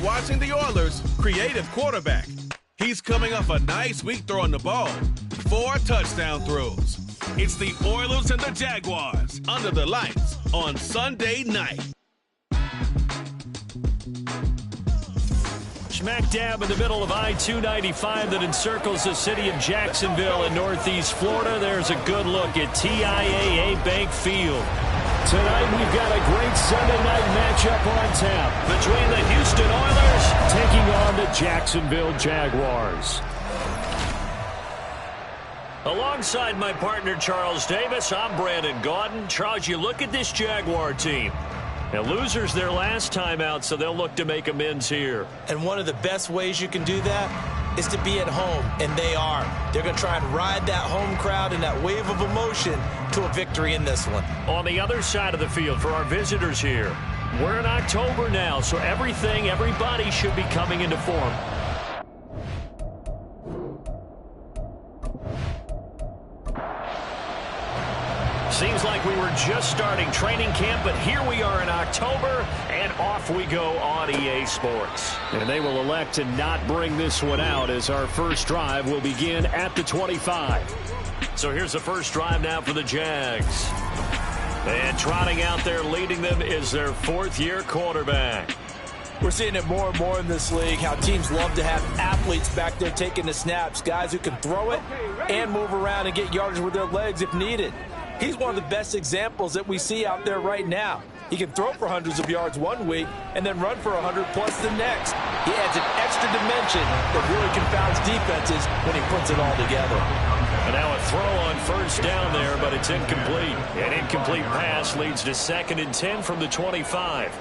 watching the Oilers' creative quarterback. He's coming off a nice week throwing the ball. 4 touchdown throws. It's the Oilers and the Jaguars under the lights on Sunday night. Smack dab in the middle of I-295 that encircles the city of Jacksonville in northeast Florida. There's a good look at TIAA Bank Field. Tonight we've got a great Sunday night matchup on tap between the Houston Oilers taking on the Jacksonville Jaguars. Alongside my partner Charles Davis, I'm Brandon Gaudin. Charles, you look at this Jaguar team. Now, losers their last time out, so they'll look to make amends here. And one of the best ways you can do that is to be at home, and they are. They're going to try and ride that home crowd and that wave of emotion to a victory in this one. On the other side of the field for our visitors here, we're in October now, so everybody should be coming into form. Seems like we were just starting training camp, but here we are in October, and off we go on EA Sports. And they will elect to not bring this one out as our first drive will begin at the 25. So here's the first drive now for the Jags. And trotting out there leading them is their 4th-year quarterback. We're seeing it more and more in this league, how teams love to have athletes back there taking the snaps, guys who can throw it and move around and get yardage with their legs if needed. He's one of the best examples that we see out there right now. He can throw for hundreds of yards one week and then run for 100+ the next. He adds an extra dimension that really confounds defenses when he puts it all together. And now a throw on first down there, but it's incomplete. An incomplete pass leads to 2nd and 10 from the 25.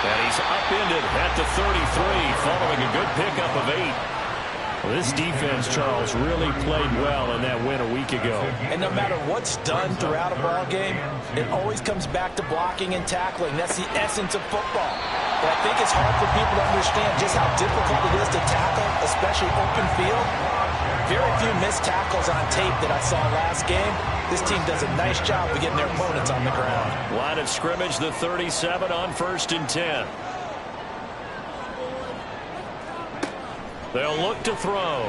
And he's upended at the 33 following a good pickup of 8. This defense, Charles, really played well in that win a week ago. And no matter what's done throughout a ball game, it always comes back to blocking and tackling. That's the essence of football. But I think it's hard for people to understand just how difficult it is to tackle, especially open field. Very few missed tackles on tape that I saw last game. This team does a nice job of getting their opponents on the ground. Line of scrimmage, the 37 on 1st and 10. They'll look to throw.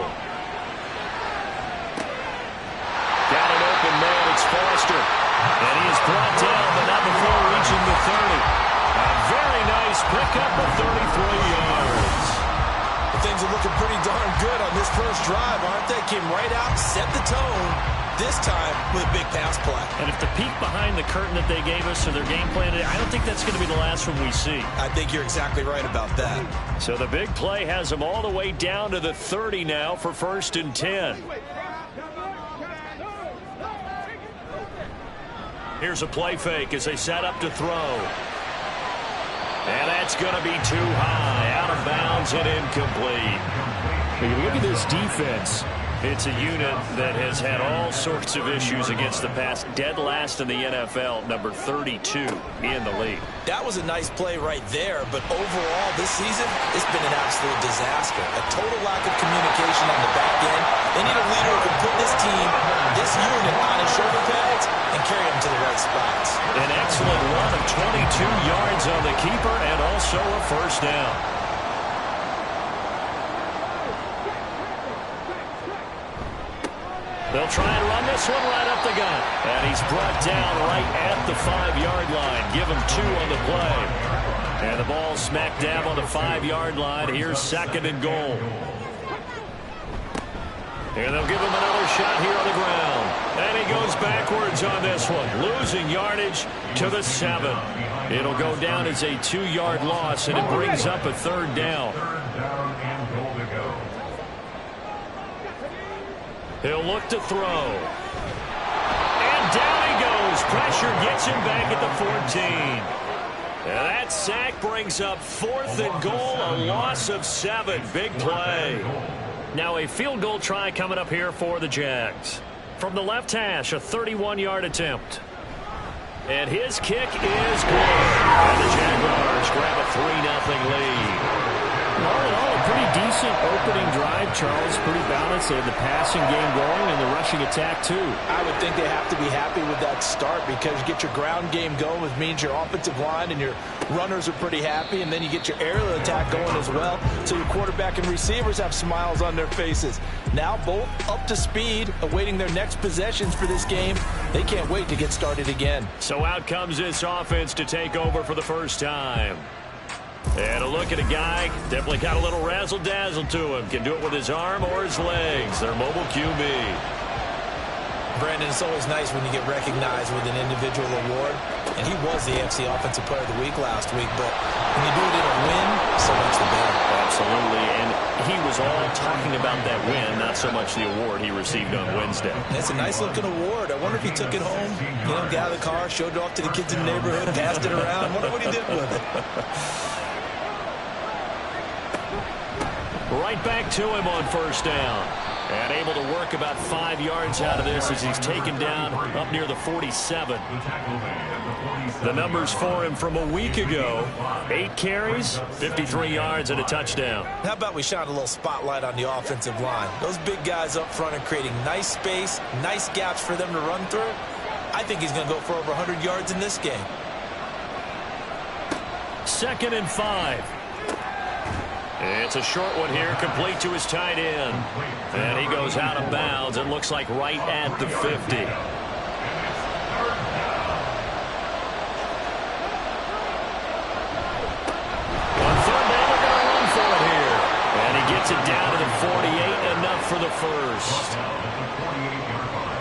Got an open man. It's Foster. And he is brought down, but not before reaching the 30. A very nice pickup of 33 yards. Well, things are looking pretty darn good on this first drive, aren't they? Came right out, set the tone, this time with a big pass play. And if the peek behind the curtain that they gave us or their game plan, I don't think that's going to be the last one we see. I think you're exactly right about that. So the big play has them all the way down to the 30 now for 1st and 10. Here's a play fake as they set up to throw. And that's going to be too high, out of bounds and incomplete. When you look at this defense, it's a unit that has had all sorts of issues against the pass. Dead last in the NFL, number 32 in the league. That was a nice play right there, but overall this season, it's been an absolute disaster. A total lack of communication on the back end. They need a leader who can put this team, this unit on his shoulder pads and carry them to the right spots. An excellent run of 22 yards on the keeper and also a first down. They'll try and run this one right up the gut. And he's brought down right at the 5-yard line. Give him 2 on the play. And the ball smack dab on the 5-yard line. Here's 2nd and goal. And they'll give him another shot here on the ground. And he goes backwards on this one. Losing yardage to the 7. It'll go down as a 2-yard loss, and it brings up a 3rd down. He'll look to throw. And down he goes. Pressure gets him back at the 14. And that sack brings up 4th and goal, a loss of 7. Big play. Now a field goal try coming up here for the Jags. From the left hash, a 31-yard attempt. And his kick is good. And the Jaguars grab a 3-0 lead. All in all, a pretty decent opening drive, Charles. Pretty balanced. They had the passing game going and the rushing attack, too. I would think they have to be happy with that start because you get your ground game going, which means your offensive line and your runners are pretty happy, and then you get your aerial attack going as well, so your quarterback and receivers have smiles on their faces. Now both up to speed, awaiting their next possessions for this game. They can't wait to get started again. So out comes this offense to take over for the first time. And a look at a guy, definitely got a little razzle-dazzle to him. Can do it with his arm or his legs. Their mobile QB. Brandon, it's always nice when you get recognized with an individual award. And he was the AFC Offensive Player of the Week last week. But when you do it in a win, so much the better. Absolutely. And he was all talking about that win, not so much the award he received on Wednesday. It's a nice-looking award. I wonder if he took it home, got out of the car, showed it off to the kids in the neighborhood, passed it around. I wonder what he did with it. Right back to him on first down. And able to work about 5 yards out of this as he's taken down up near the 47. The numbers for him from a week ago: 8 carries, 53 yards, and a touchdown. How about we shine a little spotlight on the offensive line? Those big guys up front are creating nice space, nice gaps for them to run through. I think he's going to go for over 100 yards in this game. 2nd and 5. It's a short one here, complete to his tight end. And he goes out of bounds. It looks like right at the 50. On 3rd down, they're going to run for it here. And he gets it down to the 48, enough for the first.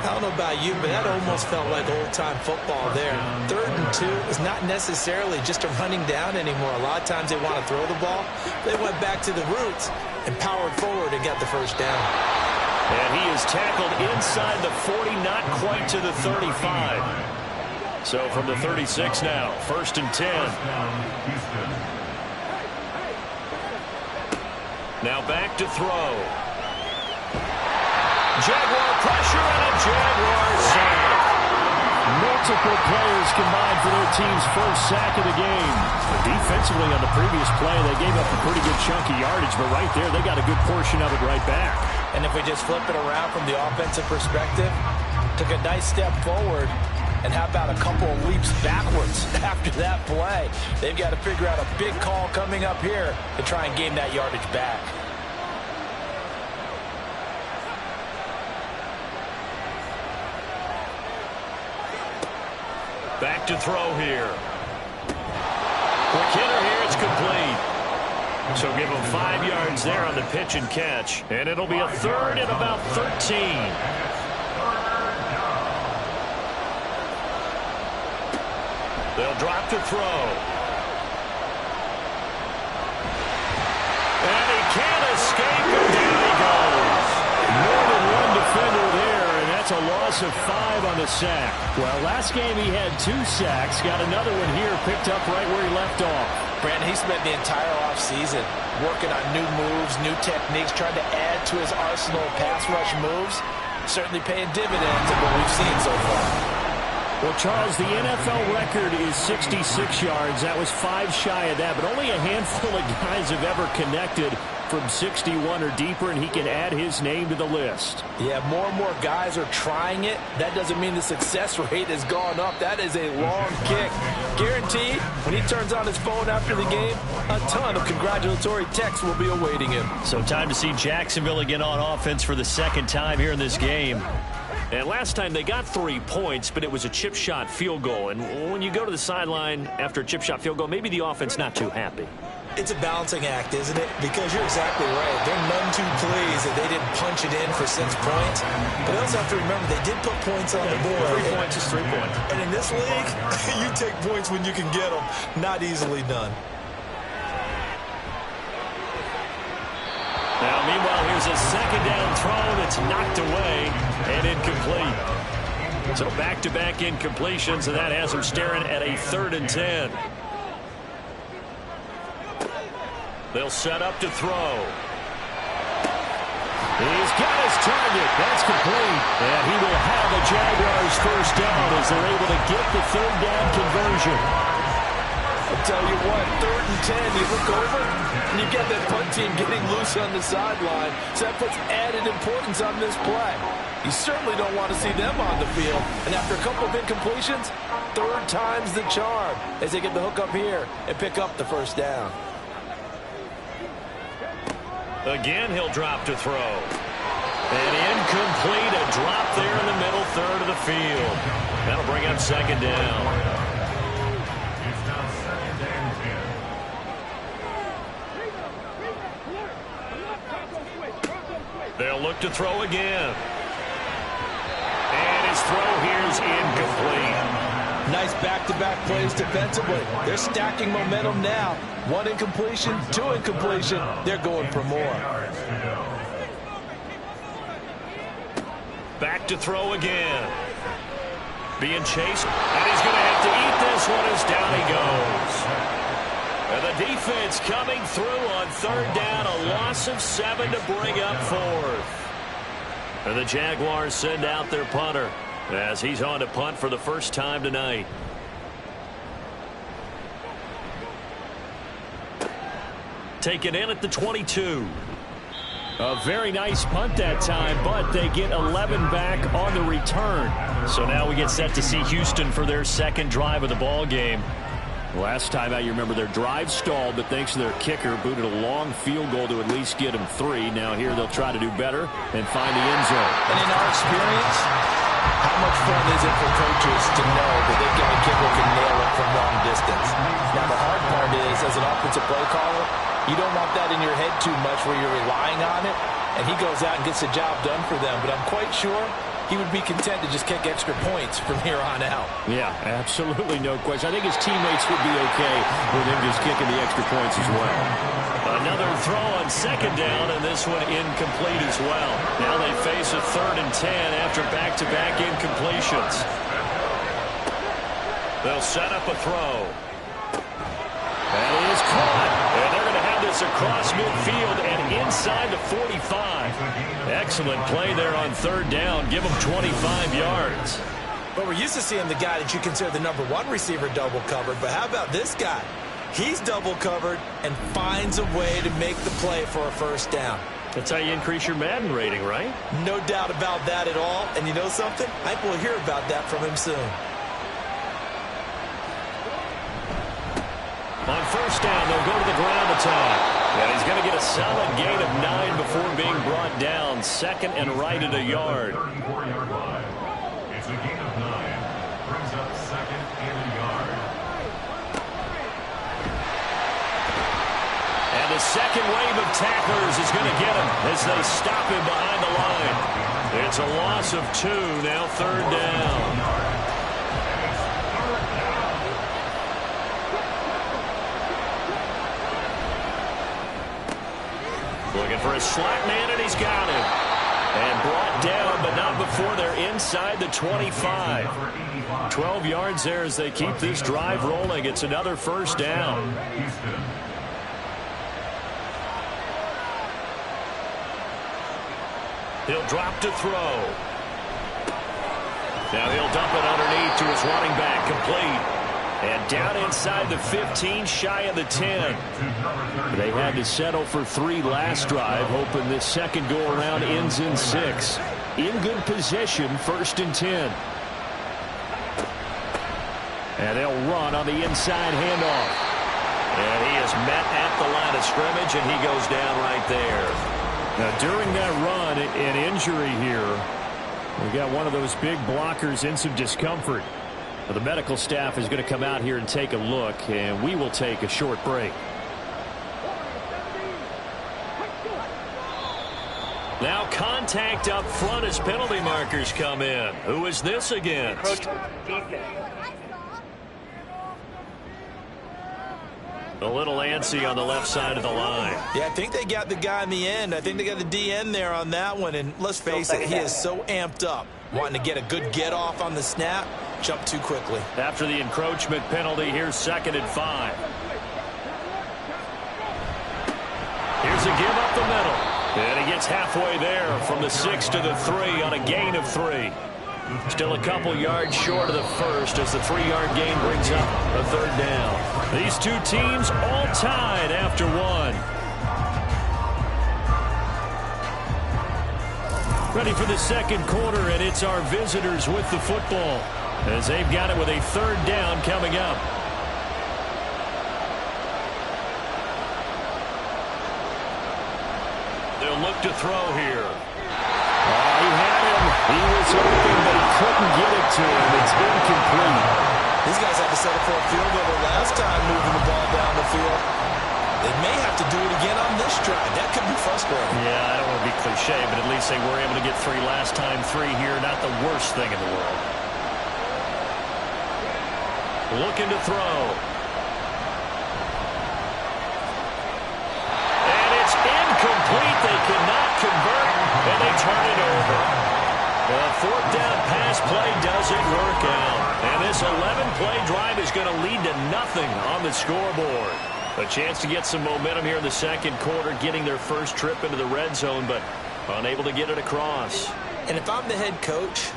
I don't know about you, but that almost felt like old-time football there. 3rd and 2 is not necessarily just a running down anymore. A lot of times they want to throw the ball. They went back to the roots and powered forward and got the first down. And he is tackled inside the 40, not quite to the 35. So from the 36 now, 1st and 10. Now back to throw. Jaguar pressure and a Jaguar sack. Multiple players combined for their team's first sack of the game. Defensively on the previous play, they gave up a pretty good chunk of yardage, but right there, they got a good portion of it right back. And if we just flip it around from the offensive perspective, took a nice step forward, and how about a couple of leaps backwards after that play? They've got to figure out a big call coming up here to try and gain that yardage back. Back to throw here. Quick hitter here, it's complete. So give him 5 yards there on the pitch and catch. And it'll be a 3rd and about 13. They'll drop to throw. And he can't escape, and down he goes. More than one defender there, and that's a loss of 5 on the sack. Well, last game he had 2 sacks. Got another one here, picked up right where he left off. Brandon, he spent the entire offseason working on new moves, new techniques, trying to add to his arsenal of pass rush moves. Certainly paying dividends of what we've seen so far. Well, Charles, the NFL record is 66 yards. That was 5 shy of that, but only a handful of guys have ever connected from 61 or deeper, and he can add his name to the list. Yeah, more and more guys are trying it. That doesn't mean the success rate has gone up. That is a long kick. Guaranteed, when he turns on his phone after the game, a ton of congratulatory texts will be awaiting him. So time to see Jacksonville again on offense for the 2nd time here in this game. And last time they got 3 points, but it was a chip shot field goal. And when you go to the sideline after a chip shot field goal, maybe the offense not too happy. It's a balancing act, isn't it? Because you're exactly right. They're none too pleased that they didn't punch it in for 6 points. But they also have to remember they did put points on the board. 3 points is 3 points. And in this league, you take points when you can get them. Not easily done. Now, meanwhile, here's a 2nd down throw that's knocked away and incomplete. So back-to-back incompletions, and that has him staring at a 3rd and 10. They'll set up to throw. He's got his target. That's complete. And he will have the Jaguars first down as they're able to get the 3rd down conversion. tell you what, 3rd and 10, you look over, and you get that punt team getting loose on the sideline, so that puts added importance on this play. You certainly don't want to see them on the field, and after a couple of incompletions, 3rd time's the charm as they get the hook up here and pick up the first down. Again, he'll drop to throw. And incomplete, a drop there in the middle 3rd of the field. That'll bring up 2nd down. They'll look to throw again. And his throw here's incomplete. Nice back-to-back plays defensively. They're stacking momentum now. 1 incompletion, 2 incompletion. They're going for more. Back to throw again. Being chased, and he's going to have to eat this one as down he goes. And the defense coming through on 3rd down, a loss of 7 to bring up 4th. And the Jaguars send out their punter as he's on to punt for the first time tonight. Taken in at the 22. A very nice punt that time, but they get 11 back on the return. So now we get set to see Houston for their 2nd drive of the ball game. Last time out, you remember their drive stalled, but thanks to their kicker, booted a long field goal to at least get them 3. Now here they'll try to do better and find the end zone. And in our experience, how much fun is it for coaches to know that they've got a kicker who can nail it from long distance? Now the hard part is, as an offensive play caller, you don't want that in your head too much where you're relying on it, and he goes out and gets the job done for them. But I'm quite sure he would be content to just kick extra points from here on out. Yeah, absolutely no question. I think his teammates would be okay with him just kicking the extra points as well. Another throw on 2nd down, and this one incomplete as well. Now they face a 3rd and 10 after back-to-back incompletions. They'll set up a throw. That is caught. And they're going to have this across midfield and inside the 45. Excellent play there on 3rd down. Give them 25 yards. But we're used to seeing the guy that you consider the #1 receiver double covered. But how about this guy? He's double covered and finds a way to make the play for a first down. That's how you increase your Madden rating, right? No doubt about that at all. And you know something? I think we'll hear about that from him soon. On 1st down, they'll go to the ground attack. And he's going to get a solid gain of 9 before being brought down. 2nd and right at a yard. 34-yard line. It's a gain of 9. Brings up 2nd and a yard. And the second wave of tacklers is going to get him as they stop him behind the line. It's a loss of 2, now 3rd down. Looking for a slot man, and he's got him. And brought down, but not before they're inside the 25. 12 yards there as they keep this drive rolling. It's another first down. He'll drop to throw. Now he'll dump it underneath to his running back, complete. And down inside the 15, shy of the 10. They had to settle for 3 last drive, hoping this second go-around ends in 6. In good position, 1st and 10. And they'll run on the inside handoff. And he is met at the line of scrimmage, and he goes down right there. Now, during that run, an injury here. We got one of those big blockers in some discomfort. The medical staff is going to come out here and take a look, and we will take a short break. Now contact up front as penalty markers come in. Who is this against? A little antsy on the left side of the line. Yeah, I think they got the guy in the end. I think they got the DN there on that one, and let's face it, he is so amped up, wanting to get a good get-off on the snap. Jump too quickly. After the encroachment penalty, here's 2nd and 5. Here's a give up the middle. And he gets halfway there from the 6 to the 3 on a gain of 3. Still a couple yards short of the first as the 3-yard gain brings up a 3rd down. These two teams all tied after one. Ready for the second quarter, and it's our visitors with the football as they've got it with a third down coming up. They'll look to throw here. Oh, he had him. He was open, but he couldn't get it to him. It's incomplete. These guys had to settle for a field goal the last time moving the ball down the field. They may have to do it again on this drive. That could be frustrating. Yeah, I don't want to be cliche, but at least they were able to get three last time. Three here, not the worst thing in the world. Looking to throw. And it's incomplete. They cannot convert, and they turn it over. The fourth down pass play doesn't work out. And this 11-play drive is going to lead to nothing on the scoreboard. A chance to get some momentum here in the second quarter, getting their first trip into the red zone, but unable to get it across. And if I'm the head coach,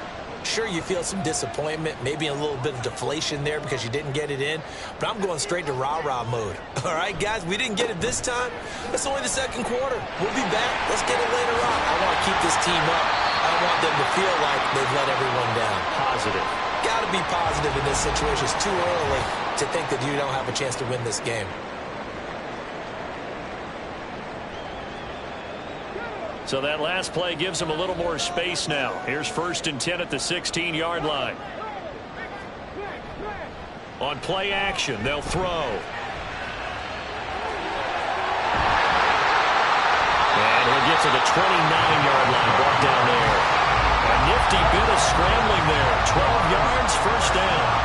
sure, you feel some disappointment, maybe a little bit of deflation there because you didn't get it in, but I'm going straight to rah-rah mode. All right, guys, we didn't get it this time. It's only the second quarter. We'll be back. Let's get it later on. I want to keep this team up. I don't want them to feel like they've let everyone down. Positive. Got to be positive in this situation. It's too early to think that you don't have a chance to win this game. So that last play gives them a little more space now. Here's 1st and 10 at the 16-yard line. On play action, they'll throw. And he'll get to the 29-yard line, brought down there. A nifty bit of scrambling there. 12 yards, first down.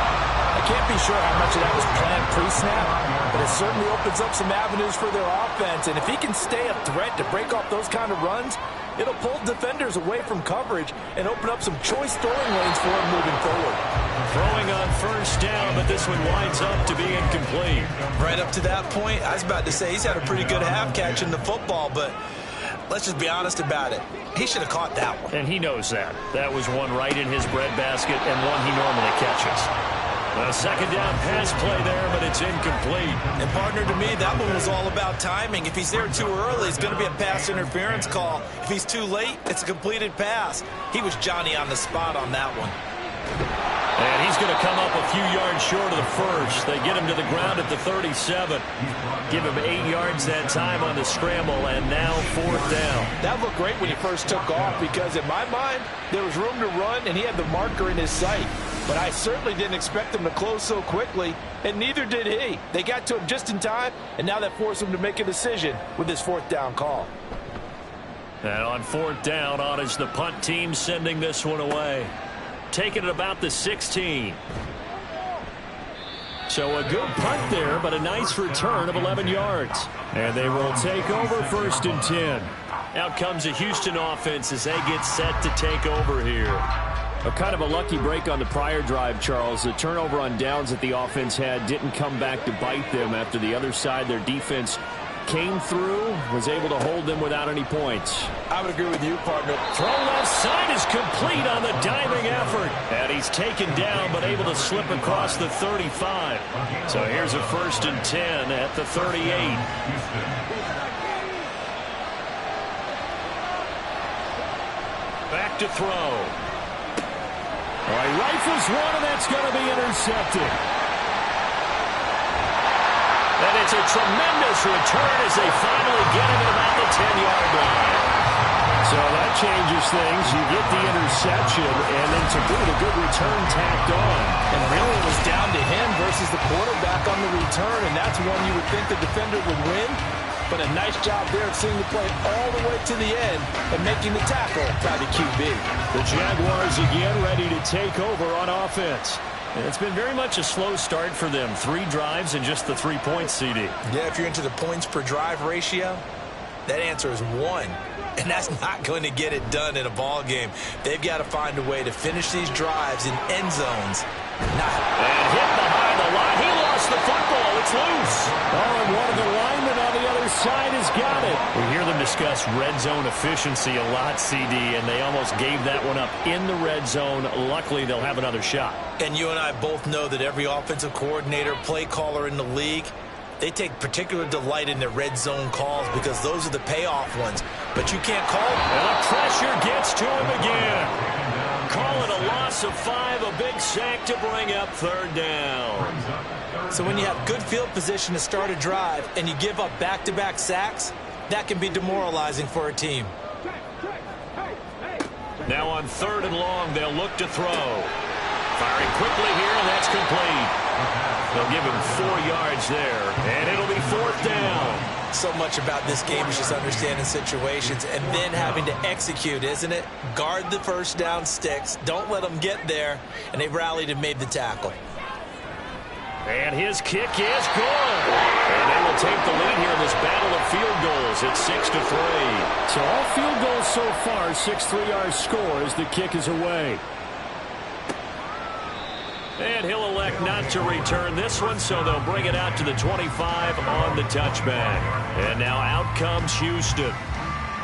I can't be sure how much of that was planned pre-snap, but it certainly opens up some avenues for their offense. And if he can stay a threat to break off those kind of runs, it'll pull defenders away from coverage and open up some choice throwing lanes for him moving forward. Throwing on first down, but this one winds up to be incomplete. Right up to that point, I was about to say he's had a pretty good half catching the football, but let's just be honest about it. He should have caught that one. And he knows that. That was one right in his breadbasket and one he normally catches. A second down pass play there, but it's incomplete. And partner, to me, that one was all about timing. If he's there too early, it's going to be a pass interference call. If he's too late, it's a completed pass. He was Johnny on the spot on that one. And he's going to come up a few yards short of the first. They get him to the ground at the 37. Give him 8 yards that time on the scramble, and now 4th down. That looked great when he first took off because, in my mind, there was room to run, and he had the marker in his sight. But I certainly didn't expect him to close so quickly, and neither did he. They got to him just in time, and now that forced him to make a decision with his 4th down call. And on 4th down, on is the punt team sending this one away. Taking it about the 16. So a good punt there, but a nice return of 11 yards. And they will take over 1st and 10. Out comes the Houston offense as they get set to take over here. A kind of a lucky break on the prior drive, Charles. The turnover on downs that the offense had didn't come back to bite them after the other side. Their defense came through, was able to hold them without any points. I would agree with you, partner. Throw left side is complete on the diving effort. And he's taken down, but able to slip across the 35. So here's a 1st and 10 at the 38. Back to throw. All right, rifles one, and that's going to be intercepted. And it's a tremendous return as they finally get him at about the 10-yard line. So that changes things. You get the interception, and then to boot, a good return tacked on. And really it was down to him versus the quarterback on the return, and that's one you would think the defender would win. But a nice job there of seeing the play all the way to the end and making the tackle by the QB. The Jaguars again ready to take over on offense. And it's been very much a slow start for them. 3 drives and just the 3 points, CD. Yeah, if you're into the points per drive ratio, that answer is 1. And that's not going to get it done in a ball game. They've got to find a way to finish these drives in end zones. And hit behind the line. He lost the football. It's loose. Oh, and one of the linemen on the other side is got it. We hear them discuss red zone efficiency a lot, CD, and they almost gave that one up in the red zone. Luckily, they'll have another shot. And you and I both know that every offensive coordinator, play caller in the league, they take particular delight in their red zone calls because those are the payoff ones. But you can't call them. And the pressure gets to him again. Call it a loss of 5, a big sack to bring up 3rd down. So when you have good field position to start a drive and you give up back-to-back sacks, that can be demoralizing for a team. Now on 3rd and long, they'll look to throw. Firing quickly here, and that's complete. They'll give him 4 yards there, and it'll be 4th down. So much about this game is just understanding situations and then having to execute, isn't it? Guard the first down sticks. Don't let them get there, and they rallied and made the tackle. And his kick is good. And they will take the lead here in this battle of field goals. It's 6-3. So all field goals so far, 6 3-yard scores. The kick is away. And he'll elect not to return this one, so they'll bring it out to the 25 on the touchback. And now out comes Houston.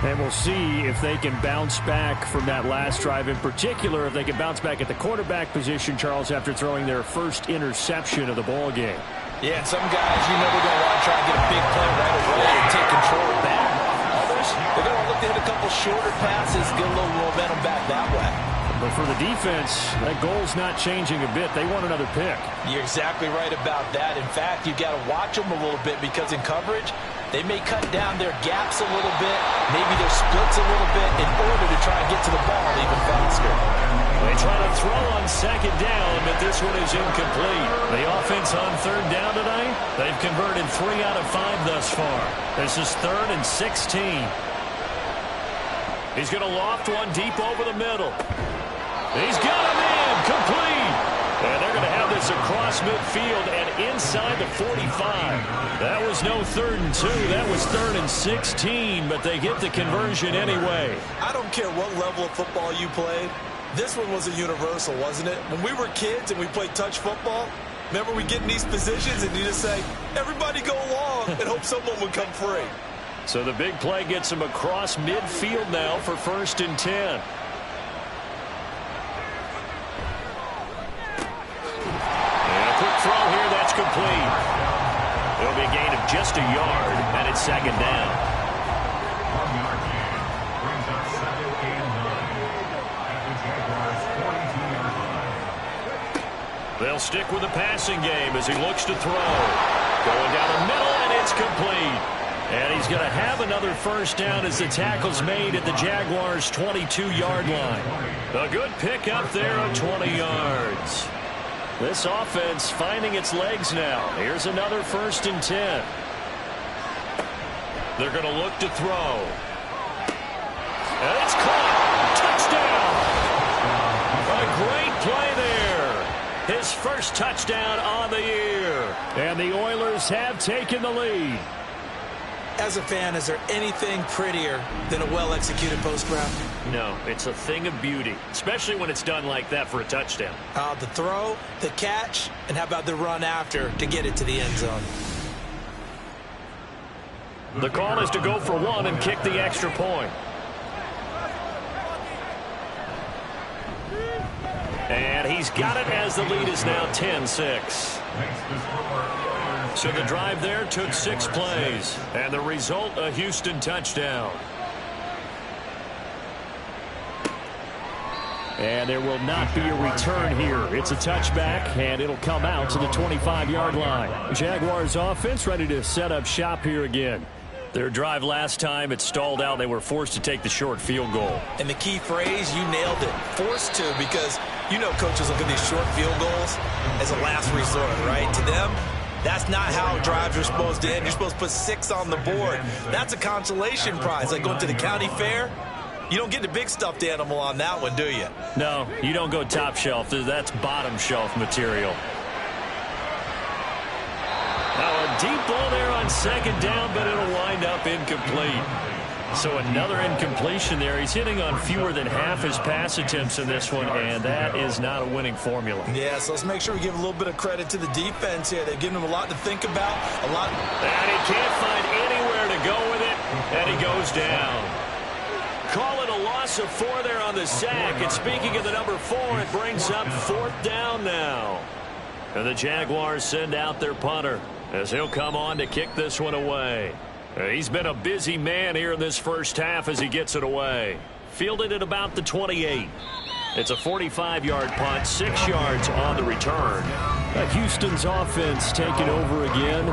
And we'll see if they can bounce back from that last drive. In particular, if they can bounce back at the quarterback position, Charles, after throwing their first interception of the ball game. Yeah, and some guys, you know, they're going to want to try and get a big play right away and take control back. Others, they're going to look to hit a couple shorter passes, get a little momentum back that way. But for the defense, that goal's not changing a bit. They want another pick. You're exactly right about that. In fact, you've got to watch them a little bit because in coverage, they may cut down their gaps a little bit, maybe their splits a little bit in order to try and get to the ball even faster. They try to throw on 2nd down, but this one is incomplete. The offense on 3rd down tonight, they've converted 3 out of 5 thus far. This is 3rd and 16. He's going to loft one deep over the middle. He's got him in, complete. And they're going to have this across midfield and inside the 45. That was no 3rd and 2. That was 3rd and 16, but they get the conversion anyway. I don't care what level of football you played. This one was a universal, wasn't it? When we were kids and we played touch football, remember we get in these positions and you just say, everybody go along and hope someone would come free. So the big play gets him across midfield now for 1st and 10. Throw here, that's complete. It'll be a gain of just a yard, and it's 2nd down. 1-yard gain brings up 2nd and 9 at the Jaguars' 42-yard line. They'll stick with the passing game as he looks to throw. Going down the middle, and it's complete. And he's going to have another 1st down as the tackle's made at the Jaguars' 22-yard line. A good pick up there of 20 yards. This offense finding its legs now. Here's another 1st and 10. They're going to look to throw. And it's caught. Touchdown. A great play there. His first touchdown on the year. And the Oilers have taken the lead. As a fan, is there anything prettier than a well-executed post route? No, it's a thing of beauty, especially when it's done like that for a touchdown. The throw, the catch, and how about the run after to get it to the end zone? The call is to go for 1 and kick the extra point. And he's got it as the lead is now 10-6. So the drive there took 6 plays. And the result, a Houston touchdown. And there will not be a return here. It's a touchback, and it'll come out to the 25-yard line. Jaguars offense ready to set up shop here again. Their drive last time, it stalled out. They were forced to take the short field goal. And the key phrase, you nailed it. Forced to, because you know coaches look at these short field goals as a last resort, right? To them, that's not how drives are supposed to end. You're supposed to put 6 on the board. That's a consolation prize, like going to the county fair. You don't get the big stuffed animal on that one, do you? No, you don't go top shelf. That's bottom shelf material. Now a deep ball there on 2nd down, but it'll wind up incomplete. So another incompletion there. He's hitting on fewer than half his pass attempts in this one, and that is not a winning formula. Yeah, so let's make sure we give a little bit of credit to the defense here. They've given him a lot to think about. And he can't find anywhere to go with it. And he goes down. Call it a loss of 4 there on the sack. And speaking of the number 4, it brings up 4th down now. And the Jaguars send out their punter as he'll come on to kick this one away. He's been a busy man here in this first half as he gets it away. Fielded at about the 28. It's a 45-yard punt, 6 yards on the return. Houston's offense taking over again.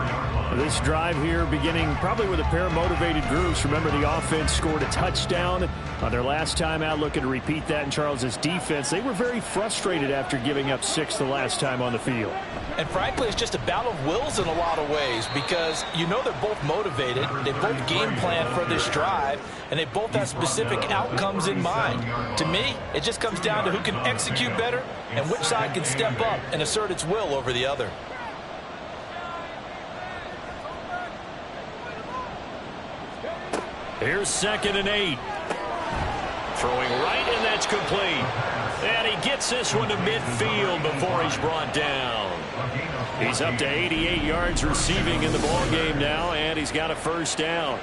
This drive here beginning probably with a pair of motivated groups. Remember, the offense scored a touchdown on their last time out, looking to repeat that in Charles' defense. They were very frustrated after giving up 6 the last time on the field. And frankly, it's just a battle of wills in a lot of ways because you know they're both motivated. They both game plan for this drive, and they both have specific outcomes in mind. To me, it just comes down to who can execute better and which side can step up and assert its will over the other. Here's 2nd and 8. Throwing right, and that's complete. And he gets this one to midfield before he's brought down. He's up to 88 yards receiving in the ballgame now, and he's got a 1st down.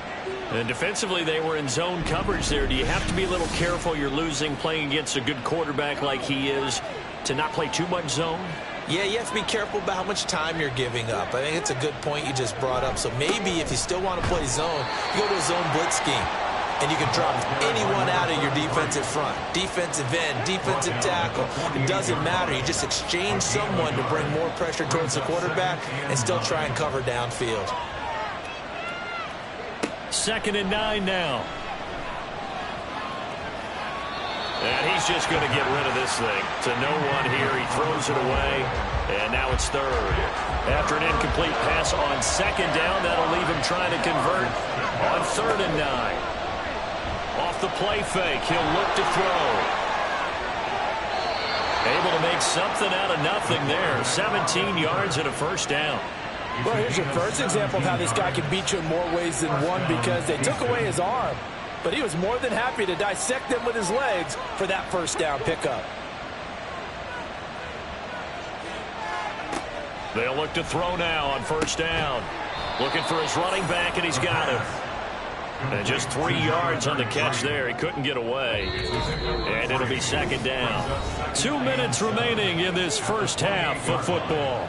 And defensively, they were in zone coverage there. Do you have to be a little careful you're losing playing against a good quarterback like he is to not play too much zone? Yeah, you have to be careful about how much time you're giving up. I think it's a good point you just brought up. So maybe if you still want to play zone, you go to a zone blitz scheme. And you can drop anyone out of your defensive front. Defensive end, defensive tackle. It doesn't matter. You just exchange someone to bring more pressure towards the quarterback and still try and cover downfield. 2nd and 9 now. And he's just going to get rid of this thing. To no one here. He throws it away. And now it's 3rd. After an incomplete pass on 2nd down, that'll leave him trying to convert on 3rd and 9. Off the play fake, he'll look to throw. Able to make something out of nothing there. 17 yards and a 1st down. Well, here's your first example of how this guy can beat you in more ways than one because they took away his arm. But he was more than happy to dissect them with his legs for that 1st down pickup. They'll look to throw now on 1st down. Looking for his running back, and he's got him. And just 3 yards on the catch there. He couldn't get away. And it'll be 2nd down. 2 minutes remaining in this first half of football.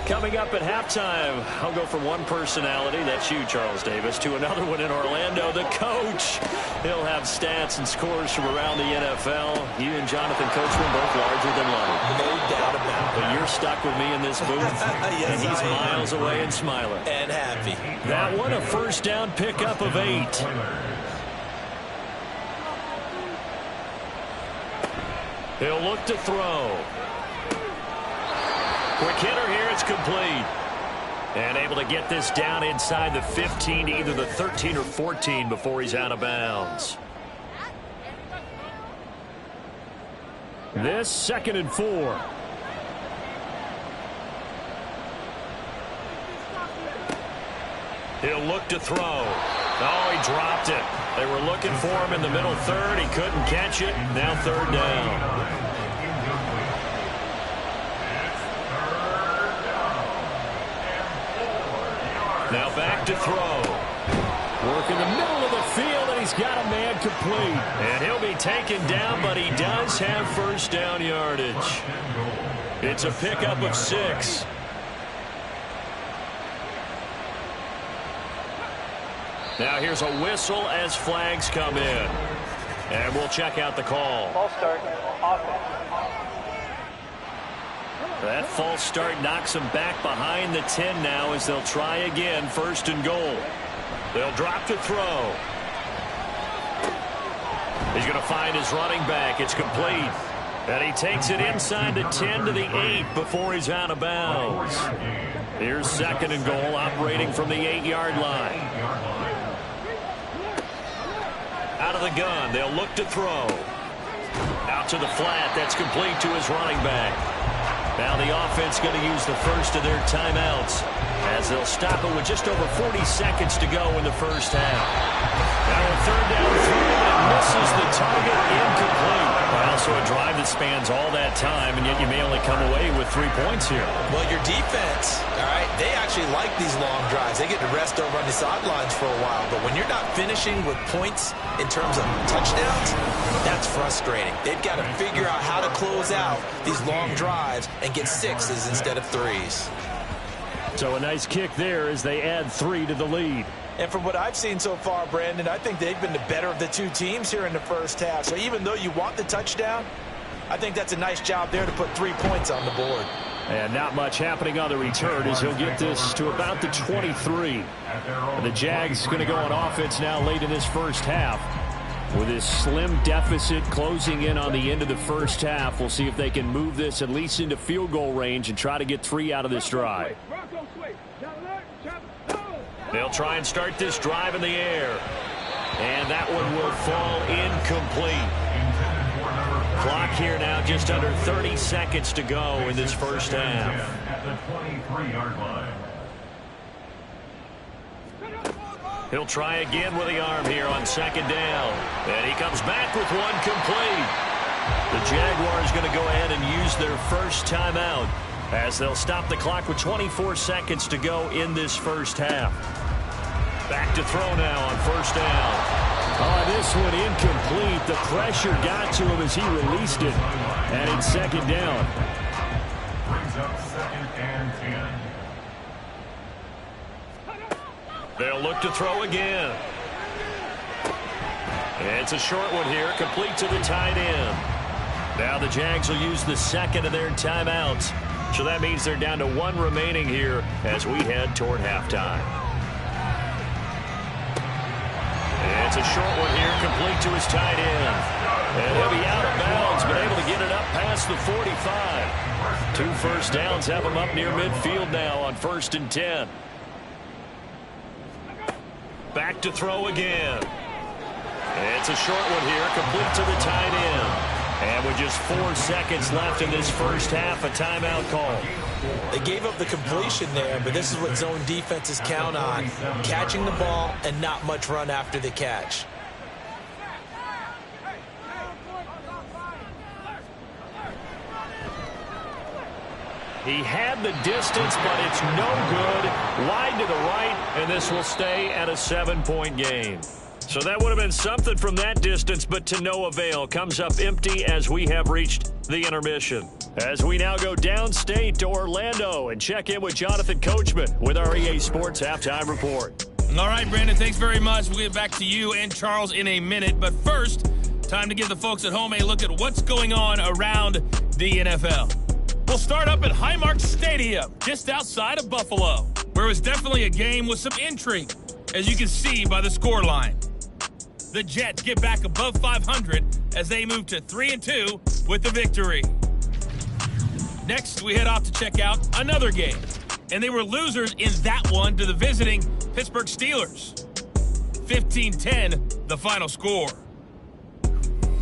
Coming up at halftime, I'll go from one personality, that's you, Charles Davis, to another one in Orlando, the coach. He'll have stats and scores from around the NFL. You and Jonathan Coachman both larger than life. No doubt about it. But you're stuck with me in this booth, yes, and he's miles away and smiling. And happy. That one, a 1st down pickup of 8. He'll look to throw. Quick hitter here, it's complete. And able to get this down inside the 15 to either the 13 or 14 before he's out of bounds. This 2nd and 4. He'll look to throw. Oh, he dropped it. They were looking for him in the middle 3rd. He couldn't catch it. Now 3rd down. Now back to throw. Work in the middle of the field, and he's got a man complete. And he'll be taken down, but he does have 1st down yardage. It's a pickup of 6. Now here's a whistle as flags come in. And we'll check out the call. False start, offense. That false start knocks him back behind the 10 now as they'll try again, 1st and goal. They'll drop to throw. He's going to find his running back. It's complete. And he takes it inside the 10 to the 8 before he's out of bounds. Here's 2nd and goal, operating from the 8-yard line. Out of the gun, they'll look to throw. Out to the flat, that's complete to his running back. Now the offense going to use the first of their timeouts as they'll stop it with just over 40 seconds to go in the first half. Now a 3rd down throw, and misses the target, incomplete. Well, so a drive that spans all that time, and yet you may only come away with 3 points here. Well, your defense, all right, they actually like these long drives. They get to rest over on the sidelines for a while. But when you're not finishing with points in terms of touchdowns, that's frustrating. They've got to figure out how to close out these long drives and get 6s instead of 3s. So a nice kick there as they add 3 to the lead. And from what I've seen so far, Brandon, I think they've been the better of the two teams here in the first half. So even though you want the touchdown, I think that's a nice job there to put 3 points on the board. And not much happening on the return as he'll get this to about the 23. And the Jags going to go on offense now late in this first half. With this slim deficit closing in on the end of the first half, we'll see if they can move this at least into field goal range and try to get 3 out of this drive. They'll try and start this drive in the air. And that one will fall incomplete. Clock here now just under 30 seconds to go in this first half. At the 23-yard line. He'll try again with the arm here on second down. And he comes back with one complete. The Jaguars going to go ahead and use their first timeout as they'll stop the clock with 24 seconds to go in this first half. Back to throw now on first down. Oh, this one incomplete. The pressure got to him as he released it. And it's second down. Brings up 2nd and 10. They'll look to throw again. It's a short one here, complete to the tight end. Now the Jags will use the second of their timeouts. So that means they're down to 1 remaining here as we head toward halftime. It's a short one here, complete to his tight end. And he'll be out of bounds, but able to get it up past the 45. 2 first downs have him up near midfield now on 1st and 10. Back to throw again. It's a short one here, complete to the tight end. And with just 4 seconds left in this first half, a timeout call. They gave up the completion there, but this is what zone defenses count on. Catching the ball and not much run after the catch. He had the distance, but it's no good. Wide to the right, and this will stay at a 7-point game. So that would have been something from that distance, but to no avail. Comes up empty as we have reached the intermission. As we now go downstate to Orlando and check in with Jonathan Coachman with our EA Sports Halftime Report. All right, Brandon, thanks very much. We'll get back to you and Charles in a minute. But first, time to give the folks at home a look at what's going on around the NFL. We'll start up at Highmark Stadium, just outside of Buffalo, where it was definitely a game with some intrigue, as you can see by the scoreline. The Jets get back above 500 as they move to 3-2 with the victory. Next, we head off to check out another game, and they were losers in that one to the visiting Pittsburgh Steelers. 15-10, the final score.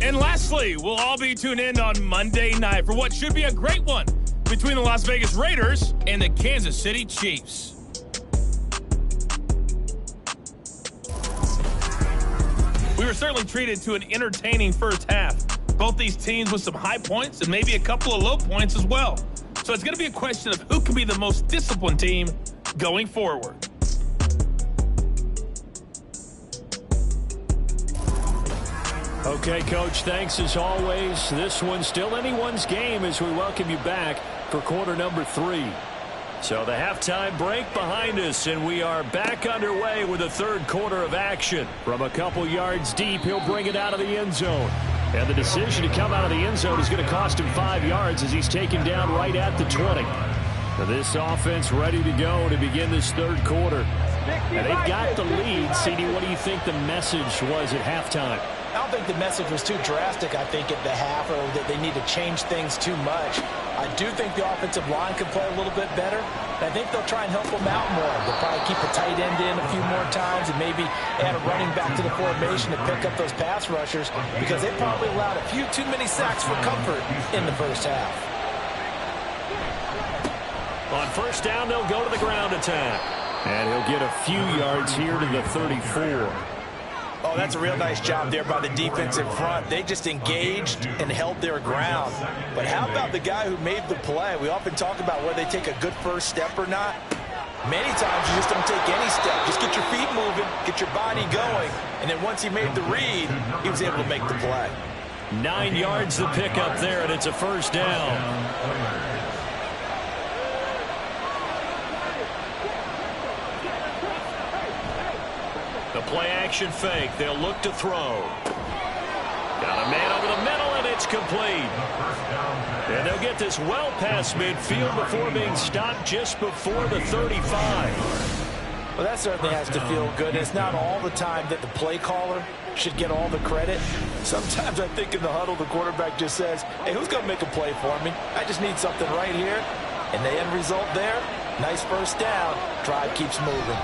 And lastly, we'll all be tuned in on Monday night for what should be a great one between the Las Vegas Raiders and the Kansas City Chiefs. We were certainly treated to an entertaining first half. Both these teams with some high points and maybe a couple of low points as well. So it's going to be a question of who can be the most disciplined team going forward. Okay, Coach, thanks as always. This one's still anyone's game as we welcome you back for quarter number 3. So the halftime break behind us, and we are back underway with the third quarter of action. From a couple yards deep, he'll bring it out of the end zone. And the decision to come out of the end zone is going to cost him 5 yards as he's taken down right at the 20. Now this offense ready to go to begin this third quarter. And they've got the lead. CD, what do you think the message was at halftime? I don't think the message was too drastic, I think, at the half, or that they need to change things too much. I do think the offensive line can play a little bit better. And I think they'll try and help them out more. They'll probably keep a tight end in a few more times and maybe add a running back to the formation to pick up those pass rushers, because they probably allowed a few too many sacks for comfort in the first half. On first down, they'll go to the ground attack. And he'll get a few yards here to the 34. Oh, that's a real nice job there by the defensive front. They just engaged and held their ground. But how about the guy who made the play? We often talk about whether they take a good first step or not. Many times you just don't take any step. Just get your feet moving, get your body going, and then once he made the read, he was able to make the play. 9 yards to pick up there, and it's a first down. The play-action fake. They'll look to throw. Got a man over the middle, and it's complete. And they'll get this well past midfield before being stopped just before the 35. Well, that certainly has to feel good. It's not all the time that the play caller should get all the credit. Sometimes I think in the huddle, the quarterback just says, hey, who's going to make a play for me? I just need something right here. And the end result there, nice first down. Drive keeps moving.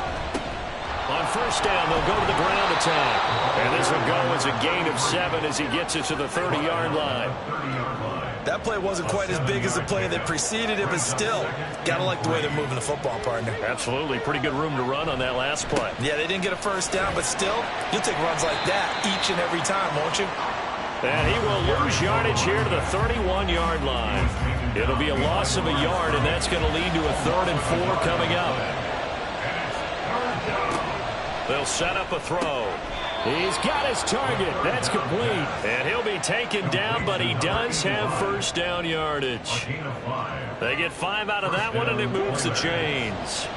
On first down, they'll go to the ground attack. And this will go as a gain of 7 as he gets it to the 30-yard line. That play wasn't quite as big as the play that preceded it, but still, got to like the way they're moving the football, partner. Absolutely. Pretty good room to run on that last play. Yeah, they didn't get a first down, but still, you'll take runs like that each and every time, won't you? And he will lose yardage here to the 31-yard line. It'll be a loss of a yard, and that's going to lead to a 3rd and 4 coming up. They'll set up a throw. He's got his target. That's complete. And he'll be taken down, but he does have first down yardage. They get 5 out of that one, and it moves the chains.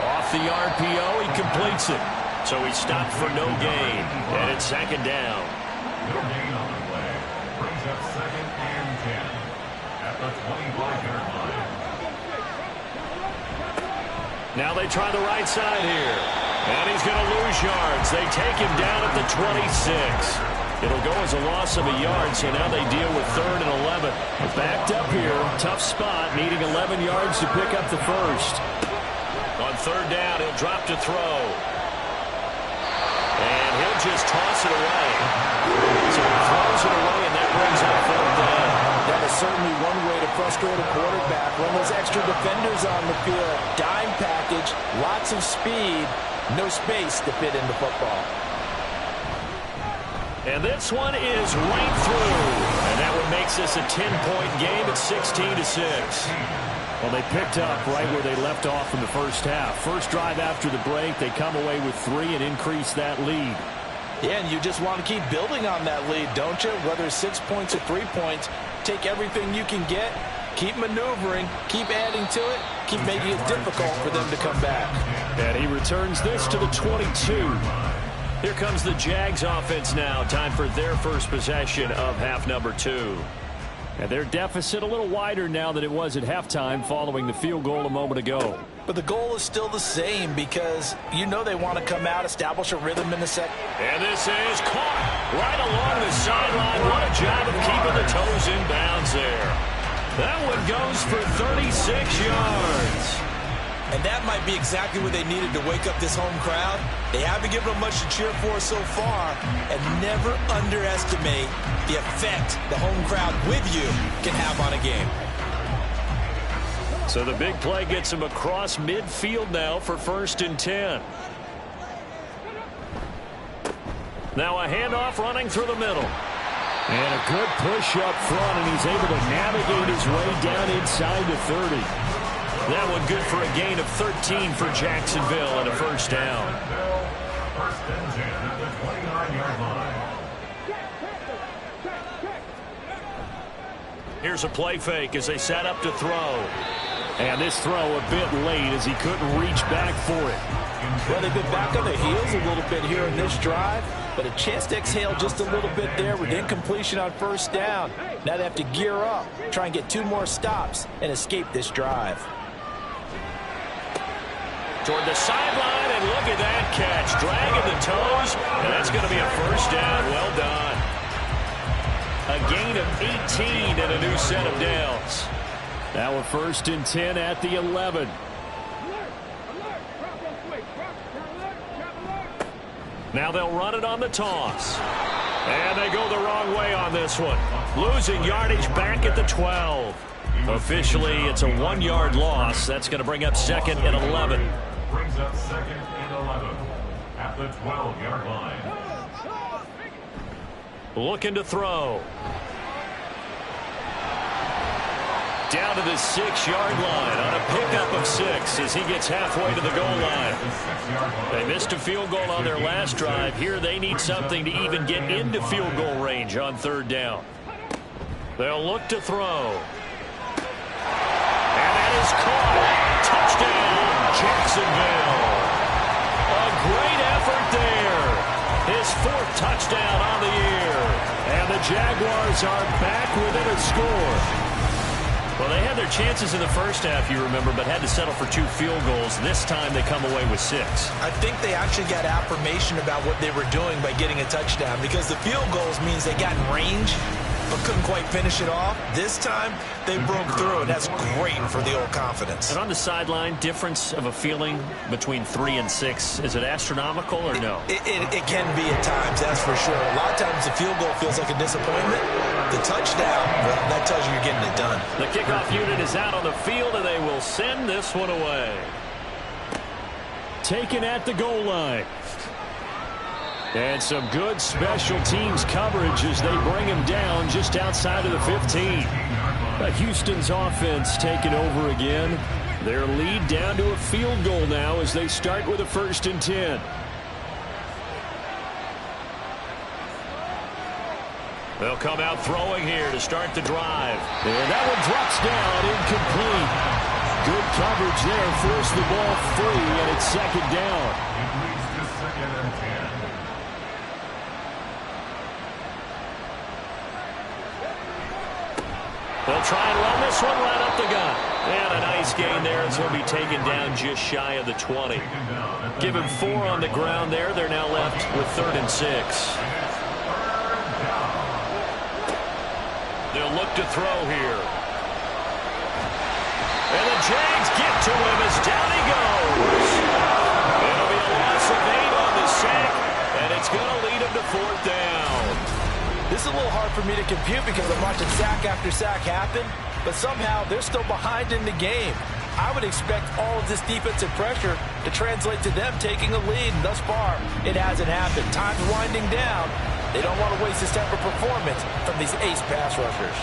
Off the RPO, he completes it. So he stopped for no gain, and it's 2nd down. No gain on the play. Brings up 2nd and 10 at the 25-yard line. Now they try the right side here. And he's going to lose yards. They take him down at the 26. It'll go as a loss of a yard, so now they deal with 3rd and 11. Backed up here, tough spot, needing 11 yards to pick up the first. On 3rd down, he'll drop to throw. And he'll just toss it away. So he throws it away, and that brings up 4th down. That is certainly one way to frustrate a quarterback. When there's extra defenders on the field, dime package, lots of speed, no space to fit into football. And this one is right through. And that one makes this a 10-point game at 16-6. Well, they picked up right where they left off in the first half. First drive after the break, they come away with 3 and increase that lead. Yeah, and you just want to keep building on that lead, don't you? Whether it's 6 points or 3 points, take everything you can get, keep maneuvering, keep adding to it, keep making it difficult for them to come back. And he returns this to the 22. Here comes the Jags offense now. Time for their first possession of half number 2. And their deficit a little wider now than it was at halftime following the field goal a moment ago. But the goal is still the same because you know they want to come out, establish a rhythm in the second. And this is caught right along the sideline. What a job of keeping the toes in bounds there. That one goes for 36 yards. And that might be exactly what they needed to wake up this home crowd. They haven't given them much to cheer for so far, and never underestimate the effect the home crowd with you can have on a game. So the big play gets him across midfield now for 1st and 10. Now a handoff running through the middle. And a good push up front, and he's able to navigate his way down inside the 30. That one good for a gain of 13 for Jacksonville and a first down. 1st and 10 at the 29-yard line. Here's a play fake as they set up to throw. And this throw a bit late as he couldn't reach back for it. Well, they've been back on their heels a little bit here in this drive, but a chance to exhale just a little bit there with incompletion on 1st down. Now they have to gear up, try and get 2 more stops, and escape this drive. Toward the sideline, and look at that catch. Dragging the toes, and that's going to be a first down. Well done. A gain of 18 and a new set of downs. Now a 1st and 10 at the 11. Now they'll run it on the toss. And they go the wrong way on this one. Losing yardage back at the 12. Officially, it's a 1-yard loss. That's going to bring up 2nd and 11. Brings up 2nd and 11 at the 12-yard line. Looking to throw. Down to the 6-yard line on a pickup of 6 as he gets halfway to the goal line. They missed a field goal on their last drive. Here they need something to even get into field goal range on 3rd down. They'll look to throw. And that is caught. Touchdown, Jacksonville. A great effort there. His 4th touchdown on the year. And the Jaguars are back within a score. Well, they had their chances in the first half, you remember, but had to settle for 2 field goals. This time they come away with 6. I think they actually got affirmation about what they were doing by getting a touchdown, because the field goals means they got in range but couldn't quite finish it off. This time, they broke through, and that's great for the old confidence. And on the sideline, difference of a feeling between 3 and 6, is it astronomical or no? It can be at times, that's for sure. A lot of times the field goal feels like a disappointment. The touchdown, well, that tells you you're getting it done. The kickoff unit is out on the field, and they will send this one away. Taken at the goal line. And some good special teams coverage as they bring him down just outside of the 15. Houston's offense taking over again. Their lead down to a field goal now as they start with a 1st and 10. They'll come out throwing here to start the drive. And that one drops down, incomplete. Good coverage there, forced the ball free, and it's 2nd down. It leads to 2nd and 10. They'll try and run this one right up the gut. And a nice gain there. It's going to be taken down just shy of the 20. Give him 4 on the ground there. They're now left with 3rd and 6. They'll look to throw here. And the Jags get to him as down he goes. It'll be a loss of 8 on the sack, and it's going to lead him to 4th down. This is a little hard for me to compute because I'm watching sack after sack happen, but somehow they're still behind in the game. I would expect all of this defensive pressure to translate to them taking a lead, and thus far, it hasn't happened. Time's winding down. They don't want to waste this type of performance from these ace pass rushers.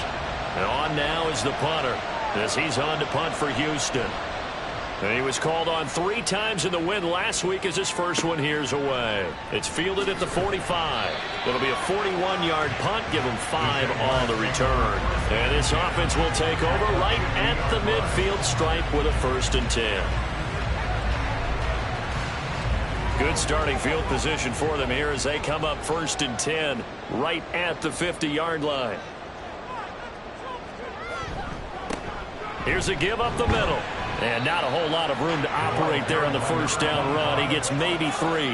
And on now is the punter as he's on to punt for Houston. And he was called on 3 times in the win last week as his first one here's away. It's fielded at the 45. It'll be a 41-yard punt. Give him 5 on the return. And this offense will take over right at the midfield stripe with a 1st and 10. Good starting field position for them here as they come up 1st and 10 right at the 50-yard line. Here's a give up the middle. And not a whole lot of room to operate there on the 1st down run. He gets maybe 3.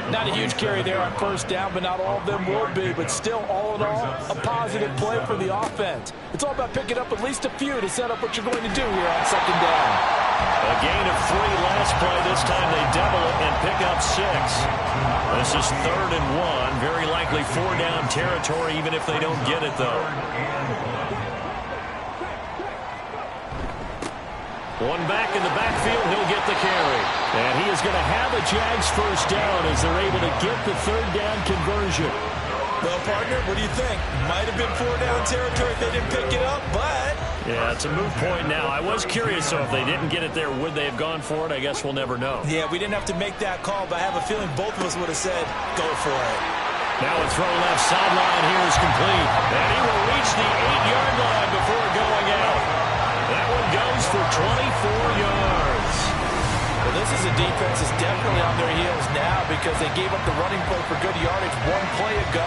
Not a huge carry there on 1st down, but not all of them will be. But still, all in all, a positive play for the offense. It's all about picking up at least a few to set up what you're going to do here on 2nd down. A gain of 3 last play. This time they double it and pick up 6. This is 3rd and 1. Very likely 4-down territory, even if they don't get it, though. One back in the backfield, he'll get the carry. And he is going to have a Jags 1st down as they're able to get the 3rd down conversion. Well, partner, what do you think? Might have been 4-down territory if they didn't pick it up, but... Yeah, it's a moot point now. I was curious, so if they didn't get it there, would they have gone for it? I guess we'll never know. Yeah, we didn't have to make that call, but I have a feeling both of us would have said, go for it. Now a throw left sideline here is complete. And he will reach the 8-yard line before going out. That one goes for 24 yards. Well, this is a defense that's definitely on their heels now because they gave up the running play for good yardage 1 play ago.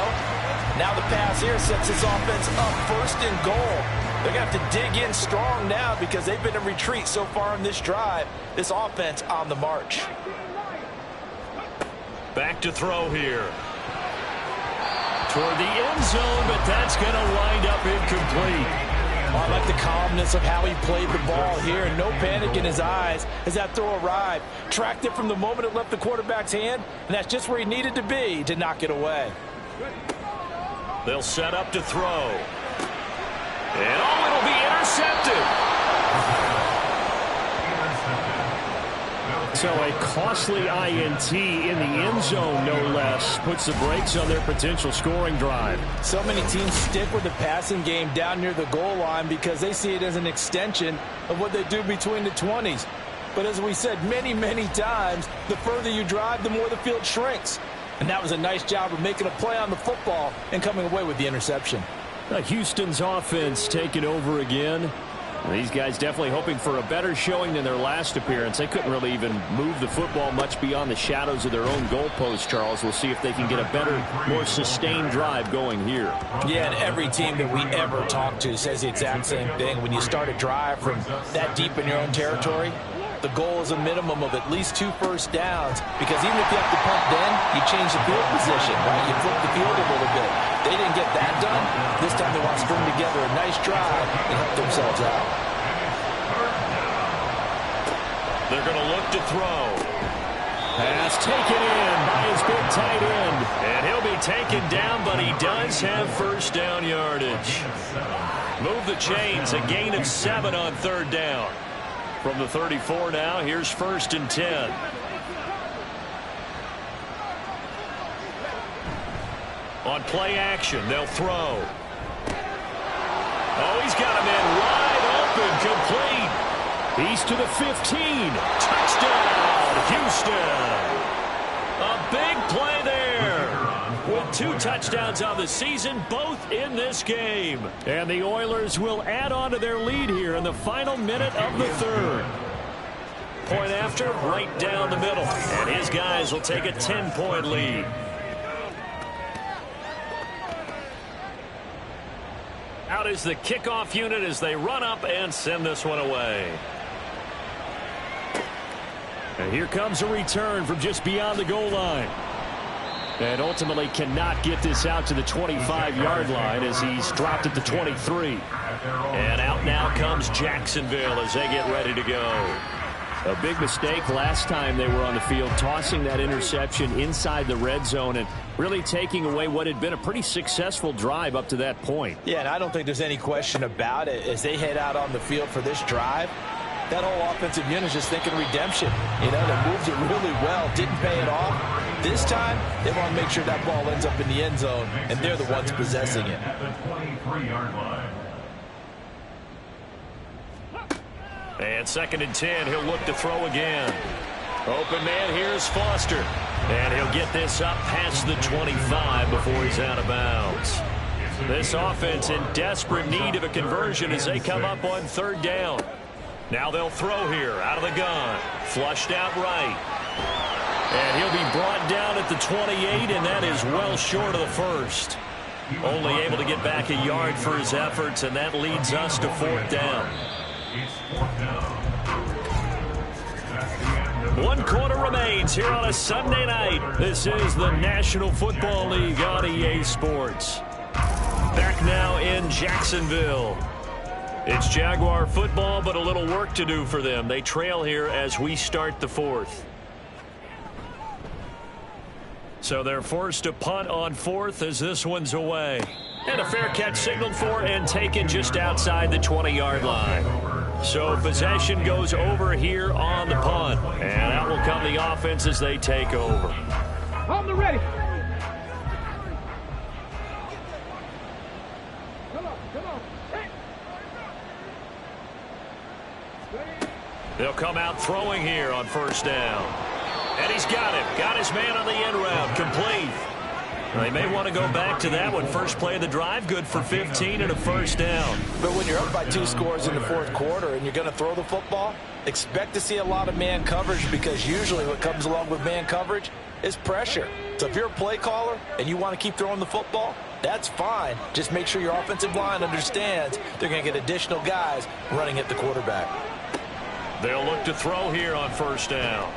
Now the pass here sets this offense up 1st and goal. They're going to have to dig in strong now because they've been in retreat so far in this drive. This offense on the march. Back to throw here. Toward the end zone, but that's going to wind up incomplete. I like the calmness of how he played the ball here, and no panic in his eyes as that throw arrived. Tracked it from the moment it left the quarterback's hand, and that's just where he needed to be to knock it away. They'll set up to throw. And it'll be intercepted. So a costly INT in the end zone, no less, puts the brakes on their potential scoring drive. So many teams stick with the passing game down near the goal line because they see it as an extension of what they do between the 20s. But as we said many, many times, the further you drive, the more the field shrinks. And that was a nice job of making a play on the football and coming away with the interception. Houston's offense taking over again. These guys definitely hoping for a better showing than their last appearance. They couldn't really even move the football much beyond the shadows of their own goalpost, Charles. We'll see if they can get a better, more sustained drive going here. Yeah, and every team that we ever talk to says the exact same thing. When you start a drive from that deep in your own territory, the goal is a minimum of at least 2 first downs, because even if you have to punt then, you change the field position, right? You flip the field a little bit. They didn't get that done. This time they want to string together a nice drive and help themselves out. They're going to look to throw. Pass taken in by his big tight end. And he'll be taken down, but he does have first down yardage. Move the chains, a gain of 7 on 3rd down. From the 34 now, here's 1st and 10. On play action, they'll throw. Oh, he's got him in wide open, complete. He's to the 15. Touchdown, Houston. A big play there. With 2 touchdowns on the season, both in this game. And the Oilers will add on to their lead here in the final minute of the 3rd. Point after, right down the middle. And his guys will take a 10-point lead. Out is the kickoff unit as they run up and send this one away. And here comes a return from just beyond the goal line. And ultimately cannot get this out to the 25-yard line as he's dropped at the 23. And out now comes Jacksonville as they get ready to go. A big mistake last time they were on the field, tossing that interception inside the red zone and really taking away what had been a pretty successful drive up to that point. Yeah, and I don't think there's any question about it. As they head out on the field for this drive, that whole offensive unit is just thinking redemption. You know, they moved it really well, didn't pay it off. This time, they want to make sure that ball ends up in the end zone, and they're the ones possessing it. At the 23-yard line. And 2nd and 10, he'll look to throw again. Open man, here's Foster. And he'll get this up past the 25 before he's out of bounds. This offense in desperate need of a conversion as they come up on 3rd down. Now they'll throw here out of the gun. Flushed out right. And he'll be brought down at the 28, and that is well short of the 1st. Only able to get back a yard for his efforts, and that leads us to 4th down. It's 4th down. 1 quarter remains here on a Sunday night. This is the National Football League on EA Sports. Back now in Jacksonville. It's Jaguar football, but a little work to do for them. They trail here as we start the 4th. So they're forced to punt on 4th as this one's away. And a fair catch signaled for and taken just outside the 20-yard line. So possession goes over here on the punt. And out will come the offense as they take over. On the ready. They'll come out throwing here on 1st down. And he's got it. Got his man on the end route. Complete. They may want to go back to that one. First play of the drive, good for 15 and a 1st down. But when you're up by 2 scores in the 4th quarter and you're going to throw the football, expect to see a lot of man coverage, because usually what comes along with man coverage is pressure. So if you're a play caller and you want to keep throwing the football, that's fine. Just make sure your offensive line understands they're going to get additional guys running at the quarterback. They'll look to throw here on 1st down.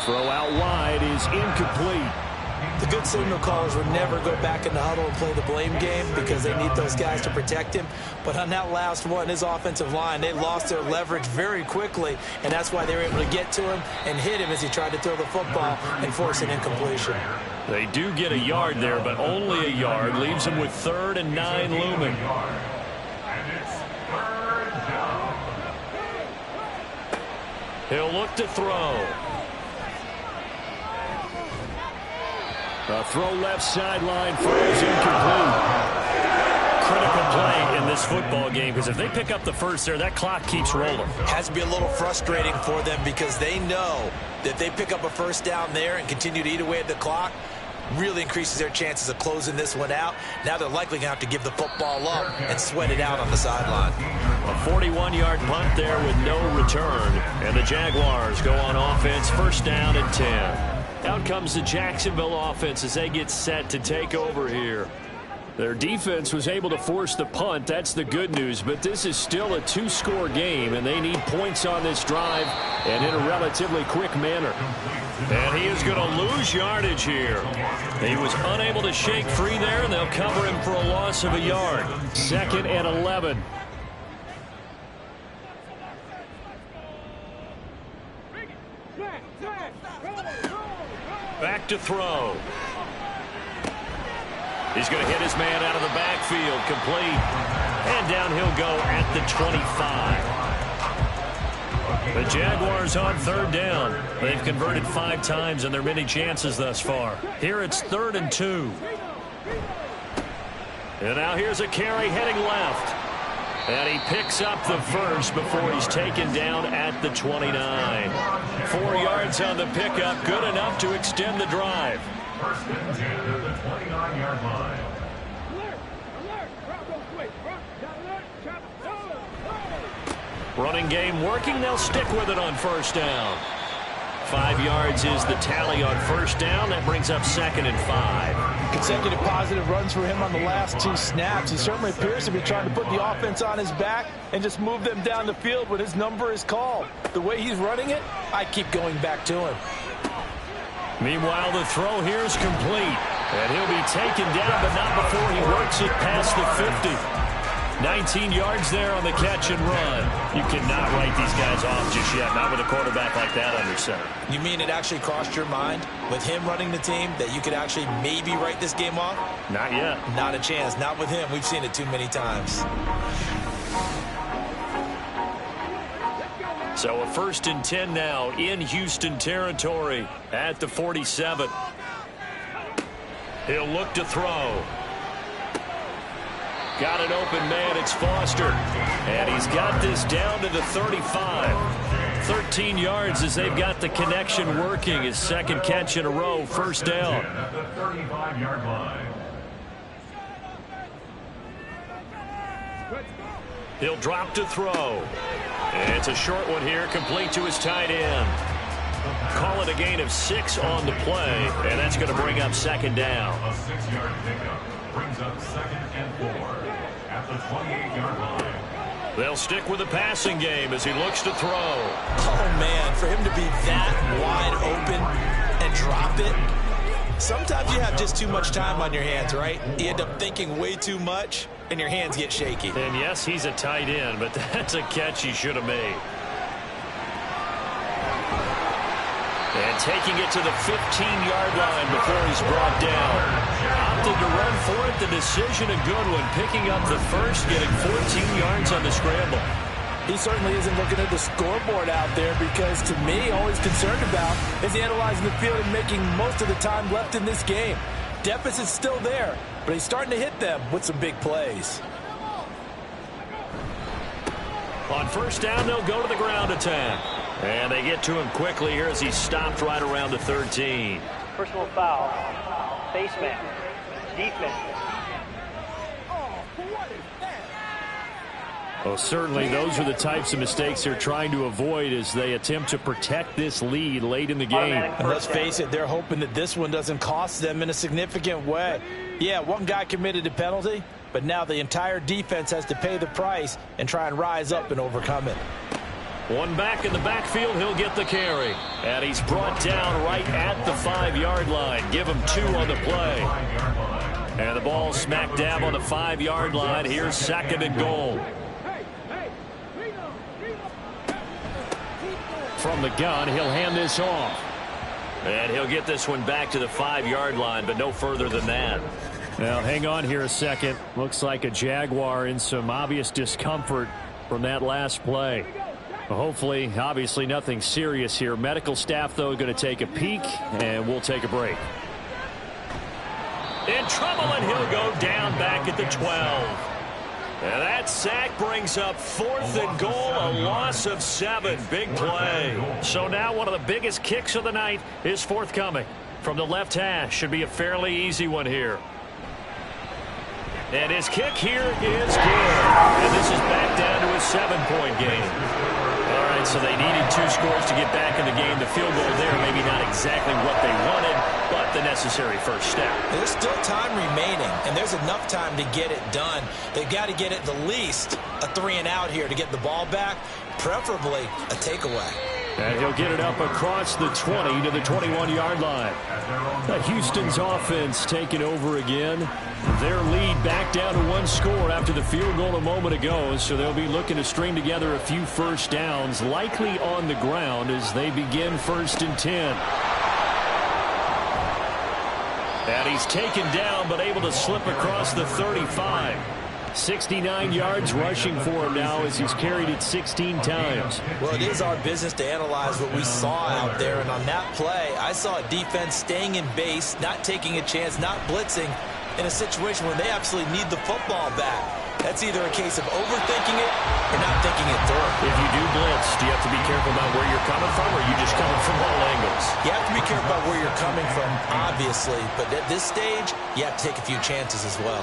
Throw out wide is incomplete. The good signal callers would never go back in the huddle and play the blame game because they need those guys to protect him. But on that last one, his offensive line, they lost their leverage very quickly, and that's why they were able to get to him and hit him as he tried to throw the football and force an incompletion. They do get a yard there, but only a yard. Leaves them with 3rd and 9 looming. And it's 3rd down. He'll look to throw. A throw left sideline, throws incomplete. Critical play in this football game, because if they pick up the first there, that clock keeps rolling. Has to be a little frustrating for them because they know that they pick up a first down there and continue to eat away at the clock, really increases their chances of closing this one out. Now they're likely going to have to give the football up and sweat it out on the sideline. A 41-yard punt there with no return. And the Jaguars go on offense, 1st down and 10. Out comes the Jacksonville offense as they get set to take over here. Their defense was able to force the punt. That's the good news. But this is still a 2-score game, and they need points on this drive and in a relatively quick manner. And he is going to lose yardage here. He was unable to shake free there, and they'll cover him for a loss of a yard. 2nd and 11. Back to throw. He's going to hit his man out of the backfield, complete. And down he'll go at the 25. The Jaguars on 3rd down. They've converted 5 times in their many chances thus far. Here it's 3rd and 2. And now here's a carry heading left. And he picks up the first before he's taken down at the 29. 4 yards on the pickup, good enough to extend the drive. 1st and 10 at the 29-yard line. Running game working. They'll stick with it on 1st down. 5 yards is the tally on 1st down. That brings up 2nd and 5. Consecutive positive runs for him on the last 2 snaps. He certainly appears to be trying to put the offense on his back and just move them down the field when his number is called. The way he's running it, I keep going back to him. Meanwhile, the throw here is complete. And he'll be taken down, but not before he works it past the 50. 19 yards there on the catch and run. You cannot write these guys off just yet, not with a quarterback like that under center. You mean it actually crossed your mind with him running the team that you could actually maybe write this game off? Not yet. Not a chance. Not with him. We've seen it too many times. So a 1st and 10 now in Houston territory at the 47. He'll look to throw. Got an open man. It's Foster. And he's got this down to the 35. 13 yards as they've got the connection working. His 2nd catch in a row. 1st down. At the 35-yard line. He'll drop to throw. And it's a short one here, complete to his tight end. Call it a gain of 6 on the play, and that's going to bring up 2nd down. A 6-yard pickup brings up 2nd and 4 at the 28-yard line. They'll stick with the passing game as he looks to throw. Oh, man, for him to be that wide open and drop it. Sometimes you have just too much time on your hands, right? You end up thinking way too much, and your hands get shaky. And yes, he's a tight end, but that's a catch he should have made. And taking it to the 15-yard line before he's brought down. Opted to run for it. The decision a good one. Picking up the first, getting 14 yards on the scramble. He certainly isn't looking at the scoreboard out there because, to me, all he's concerned about is analyzing the field and making most of the time left in this game. Deficit's still there, but he's starting to hit them with some big plays. On 1st down, they'll go to the ground attack. And they get to him quickly here as he's stopped right around the 13. Personal foul. Face man. Defense. Well, certainly those are the types of mistakes they're trying to avoid as they attempt to protect this lead late in the game. And let's face it, they're hoping that this one doesn't cost them in a significant way. Yeah, one guy committed a penalty, but now the entire defense has to pay the price and try and rise up and overcome it. One back in the backfield, he'll get the carry. And he's brought down right at the 5-yard line. Give him 2 on the play. And the ball smack dab on the 5-yard line. Here's 2nd and goal. From the gun, he'll hand this off. And he'll get this one back to the 5-yard line, but no further than that. Now, hang on here a second. Looks like a Jaguar in some obvious discomfort from that last play. Hopefully, obviously, nothing serious here. Medical staff, though, going to take a peek, and we'll take a break. In trouble, and he'll go down back at the 12. And that sack brings up 4th and goal, a loss of 7. Big play. So now one of the biggest kicks of the night is forthcoming. From the left hash, should be a fairly easy one here. And his kick here is good. And this is back down to a 7-point game. All right, so they needed 2 scores to get back in the game. The field goal there, maybe not exactly what they wanted, but the necessary first step. There's still time remaining, and there's enough time to get it done. They've got to get at the least a 3-and-out here to get the ball back, preferably a takeaway. And he'll get it up across the 20 to the 21-yard line. Houston's offense taking over again. Their lead back down to 1 score after the field goal a moment ago, so they'll be looking to string together a few first downs, likely on the ground as they begin 1st and 10. And he's taken down but able to slip across the 35. 69 yards rushing for him now as he's carried it 16 times. Well, it is our business to analyze what we saw out there, and on that play, I saw a defense staying in base, not taking a chance, not blitzing in a situation where they absolutely need the football back. That's either a case of overthinking it or not thinking it through. If you do blitz, do you have to be careful about where you're coming from, or are you just coming from all angles? You have to be careful about where you're coming from, obviously, but at this stage, you have to take a few chances as well.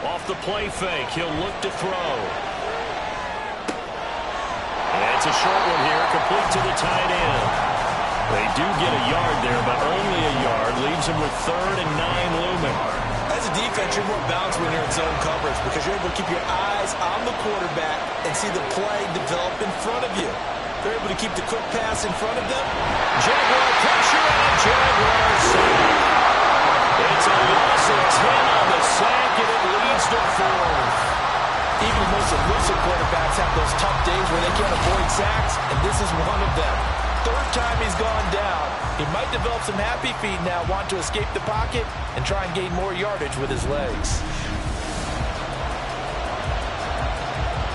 Off the play fake, he'll look to throw. And it's a short one here, complete to the tight end. They do get a yard there, but only a yard. Leaves them with 3rd and 9 looming. As a defense, you're more balanced when you're in zone coverage because you're able to keep your eyes on the quarterback and see the play develop in front of you. They're able to keep the quick pass in front of them. Jaguar pressure and a Jaguar sack. It's a loss of 10 on the sack, and it leads to 4th. Even the most elusive quarterbacks have those tough days where they can't avoid sacks, and this is one of them. 3rd time he's gone down. He might develop some happy feet now, want to escape the pocket and try and gain more yardage with his legs.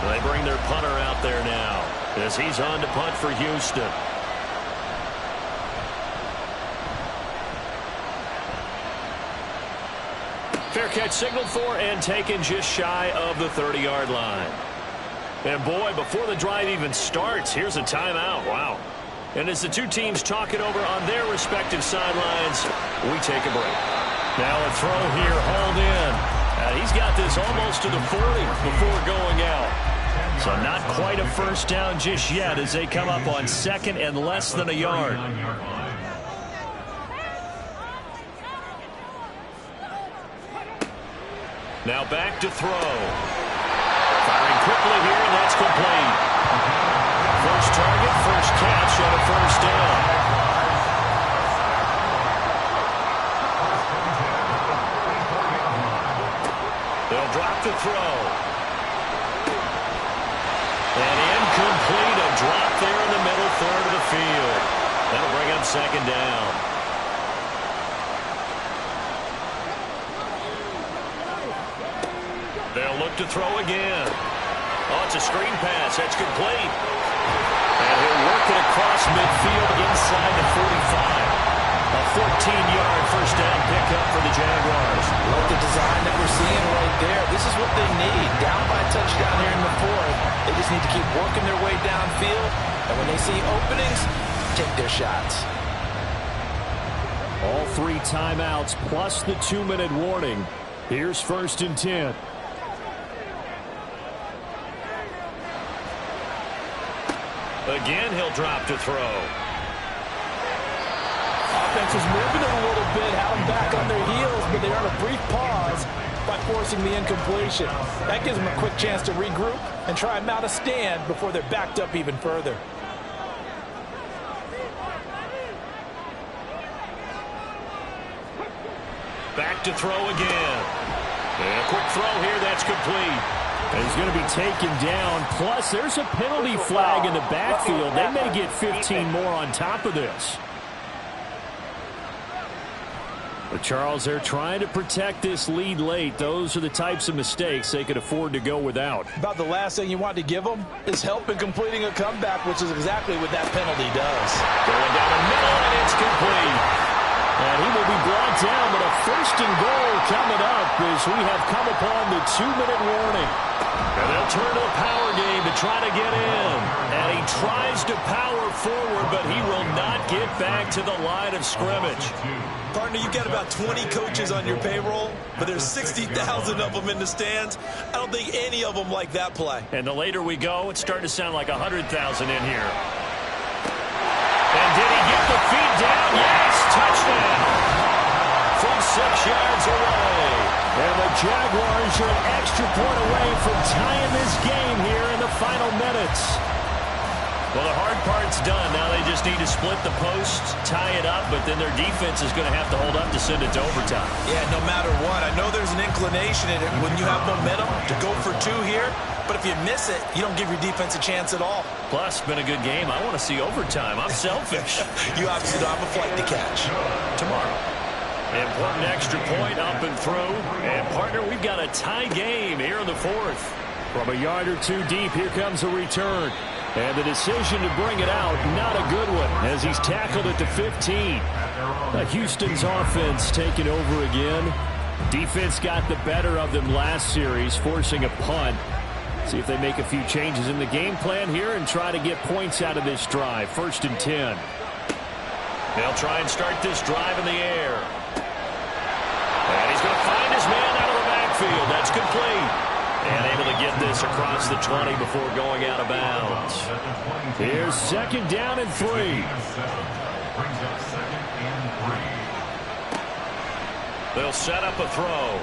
They bring their punter out there now as he's on to punt for Houston. Fair catch signaled for and taken just shy of the 30-yard line. And boy, before the drive even starts, here's a timeout. Wow. And as the two teams talk it over on their respective sidelines, we take a break. Now a throw here, hauled in. He's got this almost to the 40 before going out. So not quite a first down just yet as they come up on 2nd and less than a yard. Now back to throw. Firing quickly here, and that's complete. First target, first catch on a first down. They'll drop the throw. And incomplete, a drop there in the middle third of the field. That'll bring up 2nd down. They'll look to throw again. Oh, it's a screen pass. That's complete. And he'll work it across midfield inside the 45. A 14-yard first down pickup for the Jaguars. Like the design that we're seeing right there. This is what they need. Down by a touchdown here in the 4th. They just need to keep working their way downfield. And when they see openings, take their shots. All 3 timeouts plus the 2-minute warning. Here's 1st and 10. Again, he'll drop to throw. Offense was moving it a little bit, had them back on their heels, but they earned a brief pause by forcing the incompletion. That gives them a quick chance to regroup and try and mount a stand before they're backed up even further. Back to throw again. And a quick throw here, that's complete. And he's going to be taken down. Plus, there's a penalty flag in the backfield. They may get 15 more on top of this. But Charles, they're trying to protect this lead late. Those are the types of mistakes they could afford to go without. About the last thing you want to give them is help in completing a comeback, which is exactly what that penalty does. Going down the middle, and it's complete. And he will be brought down, but a first and goal coming up as we have come upon the 2-minute warning. And they'll turn to the power game to try to get in. And he tries to power forward, but he will not get back to the line of scrimmage. Partner, you've got about 20 coaches on your payroll, but there's 60,000 of them in the stands. I don't think any of them like that play. And the later we go, it's starting to sound like 100,000 in here. And did he get the feet down? Yes, touchdown. From 6 yards away. And the Jaguars are an extra point away from tying this game here in the final minutes. Well, the hard part's done. Now they just need to split the post, tie it up, but then their defense is going to have to hold up to send it to overtime. Yeah, no matter what. I know there's an inclination in it when you have momentum to go for 2 here, but if you miss it, you don't give your defense a chance at all. Plus, been a good game. I want to see overtime. I'm selfish. You obviously don't have a flight to catch. Tomorrow. Important extra point up and through. And, partner, we've got a tie game here in the 4th. From a yard or 2 deep, here comes a return. And the decision to bring it out, not a good one, as he's tackled at the 15. Houston's offense taking over again. Defense got the better of them last series, forcing a punt. See if they make a few changes in the game plan here and try to get points out of this drive. 1st and 10. They'll try and start this drive in the air. And he's going to find his man out of the backfield. That's complete. And able to get this across the 20 before going out of bounds. Here's 2nd down and 3. They'll set up a throw.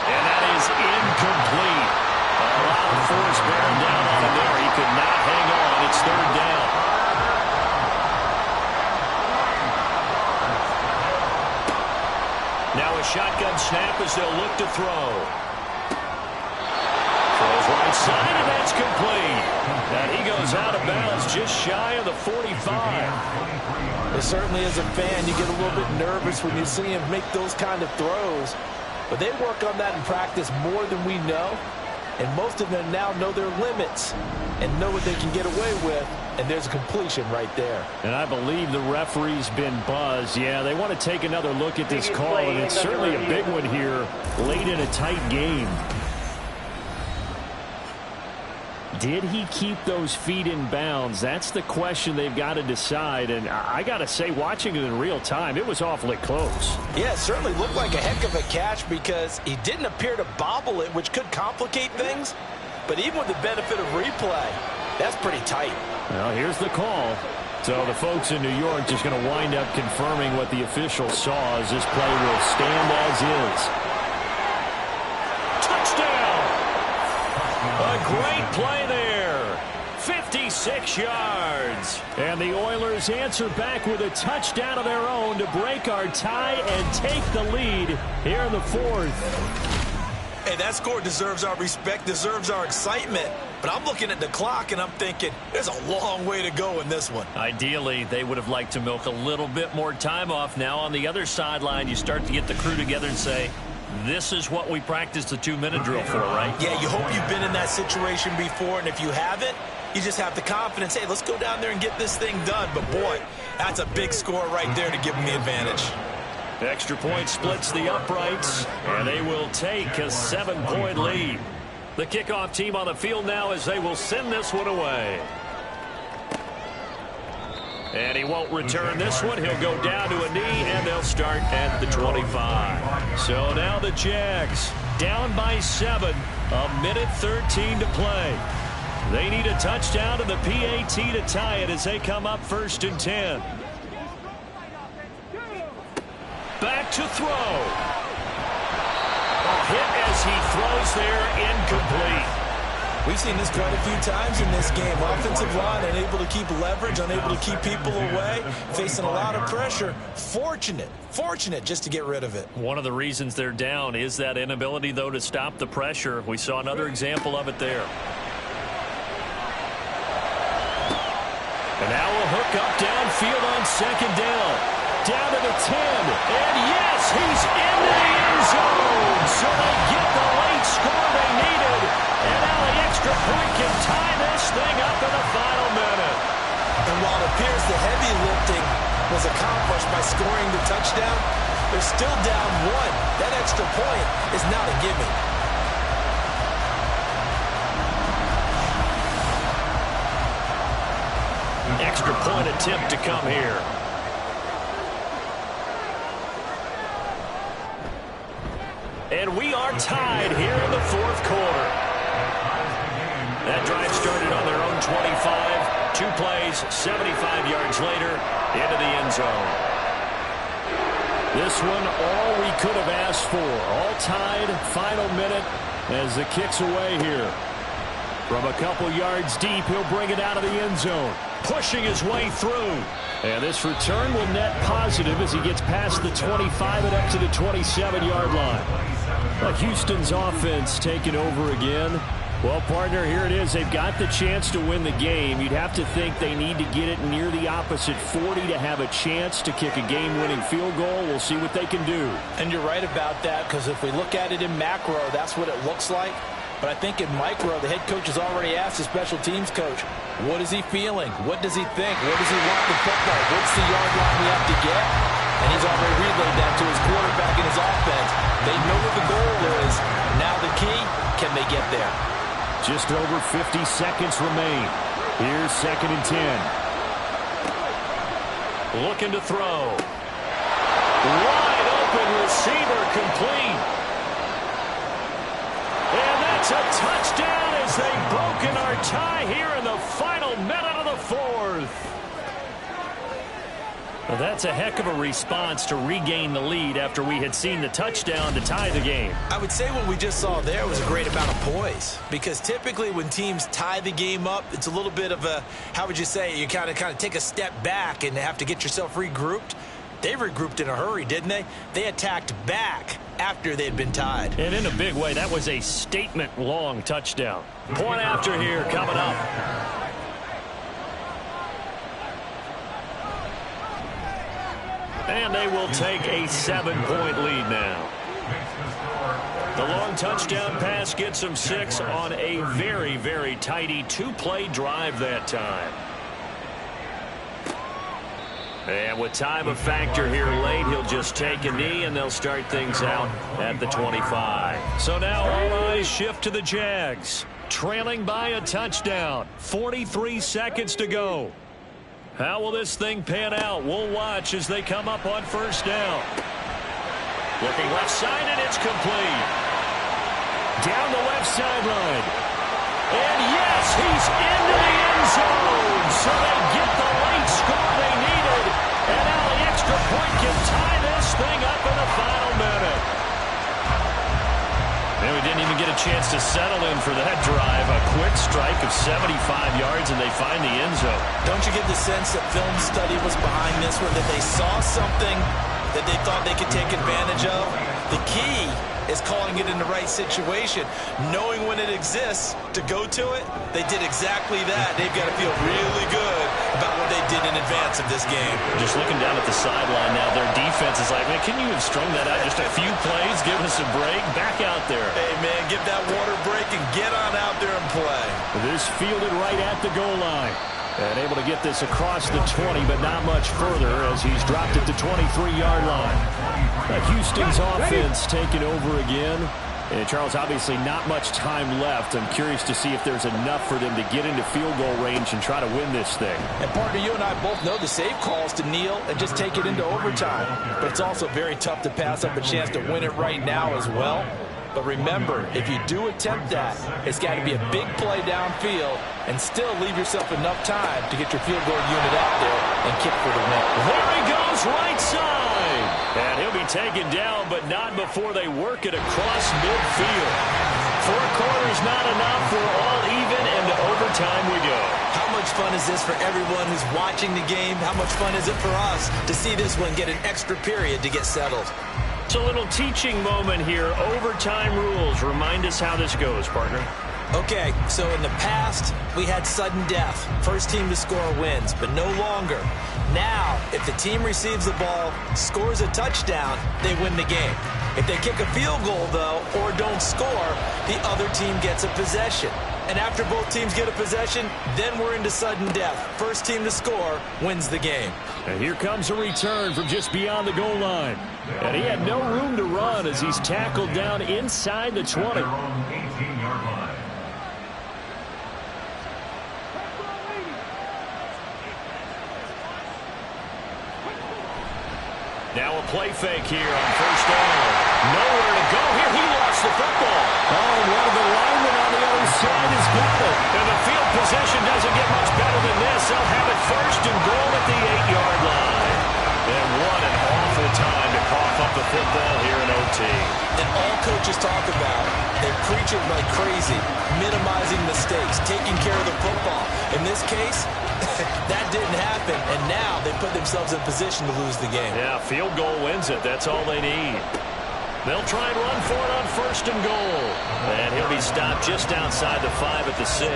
And that is incomplete. A lot of force bearing down on him there. He could not hang on. It's 3rd down. Now a shotgun snap as they'll look to throw. Throws right side, and that's complete. And he goes out of bounds just shy of the 45. It certainly, as a fan, you get a little bit nervous when you see him make those kind of throws. But they work on that in practice more than we know. And most of them now know their limits and know what they can get away with. And there's a completion right there. And I believe the referee's been buzzed. Yeah, they want to take another look at this call, and it's certainly a big one here late in a tight game. Did he keep those feet in bounds? That's the question they've got to decide. And I got to say, watching it in real time, it was awfully close. Yeah, it certainly looked like a heck of a catch because he didn't appear to bobble it, which could complicate things. But even with the benefit of replay, that's pretty tight. Well, here's the call. So the folks in New York just going to wind up confirming what the official saw as this play will stand as is. Touchdown! A great play there. 56 yards. And the Oilers answer back with a touchdown of their own to break our tie and take the lead here in the 4th. Hey, that score deserves our respect, deserves our excitement. But I'm looking at the clock, and I'm thinking there's a long way to go in this one. Ideally, they would have liked to milk a little bit more time off. Now on the other sideline, you start to get the crew together and say, this is what we practiced the 2-minute drill for, right? Yeah, you hope you've been in that situation before, and if you haven't, you just have the confidence, hey, let's go down there and get this thing done. But, boy, that's a big score right there to give them the advantage. Extra point splits the uprights, and they will take a 7-point lead. The kickoff team on the field now as they will send this one away. And he won't return this one. He'll go down to a knee, and they'll start at the 25. So now the Jags down by 7, 1:13 to play. They need a touchdown to the PAT to tie it as they come up 1st and 10. Back to throw. A hit as he throws there, incomplete. We've seen this quite a few times in this game. Offensive line unable to keep leverage, unable to keep people away, facing a lot of pressure. Fortunate just to get rid of it. One of the reasons they're down is that inability, though, to stop the pressure. We saw another example of it there. And now a hook up downfield on second down. Down to the 10. And yes, he's in the end zone. So they get the late score they needed. And now the extra point can tie this thing up in the final minute. And while it appears the heavy lifting was accomplished by scoring the touchdown, they're still down 1. That extra point is not a gimme. Extra point attempt to come here. And we are tied here in the fourth quarter. That drive started on their own 25. 2 plays, 75 yards later, into the end zone. This one, all we could have asked for. All tied, final minute as the kick's away here. From a couple yards deep, he'll bring it out of the end zone. Pushing his way through. And this return will net positive as he gets past the 25 and up to the 27-yard line. But Houston's offense taking over again. Well, partner, here it is. They've got the chance to win the game. You'd have to think they need to get it near the opposite 40 to have a chance to kick a game-winning field goal. We'll see what they can do. And you're right about that, because if we look at it in macro, that's what it looks like. But I think in micro, the head coach has already asked the special teams coach, what is he feeling? What does he think? Where does he want the football? What's the yard line we have to get? And he's already relayed that to his quarterback and his offense. They know what the goal is. Now the key, can they get there? Just over 50 seconds remain. Here's 2nd and 10. Looking to throw. Wide open receiver complete. And that's a touchdown as they've broken our tie here in the final minute of the fourth. Well, that's a heck of a response to regain the lead after we had seen the touchdown to tie the game. I would say what we just saw there was a great amount of poise, because typically when teams tie the game up, it's a little bit of a, how would you say, you kind of take a step back and have to get yourself regrouped. They regrouped in a hurry, didn't they? They attacked back after they had been tied. And in a big way, that was a statement-long touchdown. Point after here coming up. And they will take a 7-point lead now. The long touchdown pass gets them 6 on a very, very tidy 2-play drive that time. And with time a factor here late, he'll just take a knee and they'll start things out at the 25. So now all eyes shift to the Jags, trailing by a touchdown. 43 seconds to go. How will this thing pan out? We'll watch as they come up on first down. Looking left side, and it's complete. Down the left sideline. And yes, he's into the end zone. So they get the late score they needed. And now the extra point can tie this thing up in the final minute. And we didn't even get a chance to settle in for that drive. A quick strike of 75 yards, and they find the end zone. Don't you get the sense that film study was behind this one, that they saw something that they thought they could take advantage of? The key is calling it in the right situation. Knowing when it exists to go to it, they did exactly that. They've got to feel really good about what they did in advance of this game. Just looking down at the sideline now, their defense is like, man, can you have strung that out just a few plays? Give us a break. Back out there. Hey, man, give that water break and get on out there and play. This fielded right at the goal line. And able to get this across the 20, but not much further as he's dropped it to 23-yard line. Houston's offense taking over again. And, Charles, obviously not much time left. I'm curious to see if there's enough for them to get into field goal range and try to win this thing. And, partner, you and I both know the save calls to kneel and just take it into overtime. But it's also very tough to pass up a chance to win it right now as well. But remember, if you do attempt that, it's got to be a big play downfield and still leave yourself enough time to get your field goal unit out there and kick for the win. There he goes, right side. And he'll be taken down, but not before they work it across midfield. 4 quarters not enough. We're all even, and to overtime we go. How much fun is this for everyone who's watching the game? How much fun is it for us to see this one get an extra period to get settled? It's a little teaching moment here. Overtime rules. Remind us how this goes, partner. Okay, so in the past, we had sudden death. First team to score wins, but no longer. Now, if the team receives the ball, scores a touchdown, they win the game. If they kick a field goal, though, or don't score, the other team gets a possession. And after both teams get a possession, then we're into sudden death. First team to score wins the game. And here comes a return from just beyond the goal line. And he had no room to run as he's tackled down inside the 20. Now a play fake here on first down. Nowhere to go here. He lost the football. Oh, and one of the linemen on the other side has got it. And the field position doesn't get much better than this. They'll have it first and goal at the 8-yard line. And what an awful time to cough up the football here in OT. And all coaches talk about, they preach it like crazy, minimizing mistakes, taking care of the football. In this case, that didn't happen, and now they put themselves in position to lose the game. Yeah, field goal wins it. That's all they need. They'll try and run for it on first and goal. And he'll be stopped just outside the 5 at the 6.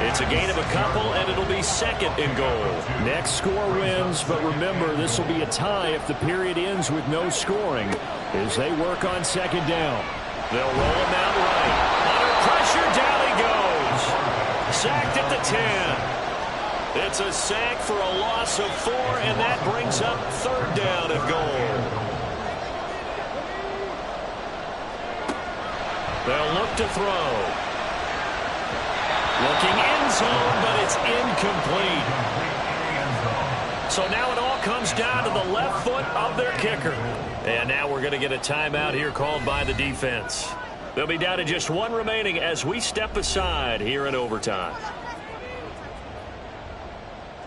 It's a gain of a couple, and it'll be second and goal. Next score wins, but remember, this will be a tie if the period ends with no scoring as they work on second down. They'll roll him out right. Under pressure, down he goes. Sacked at the 10. It's a sack for a loss of 4, and that brings up third down and goal. They'll look to throw. Looking end zone, but it's incomplete. So now it all comes down to the left foot of their kicker. And now we're going to get a timeout here called by the defense. They'll be down to just 1 remaining as we step aside here in overtime.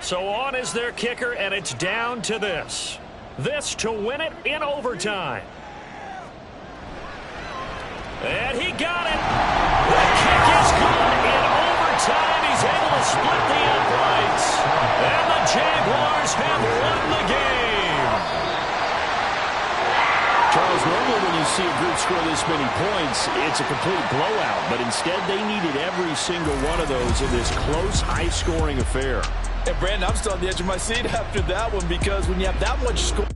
So on is their kicker, and it's down to this. This to win it in overtime. And he got it. The kick is good in overtime. He's able to split the uprights. And the Jaguars have won the game. Charles, normally when you see a group score this many points, it's a complete blowout. But instead, they needed every single one of those in this close, high-scoring affair. And Brandon, I'm still on the edge of my seat after that one because when you have that much score.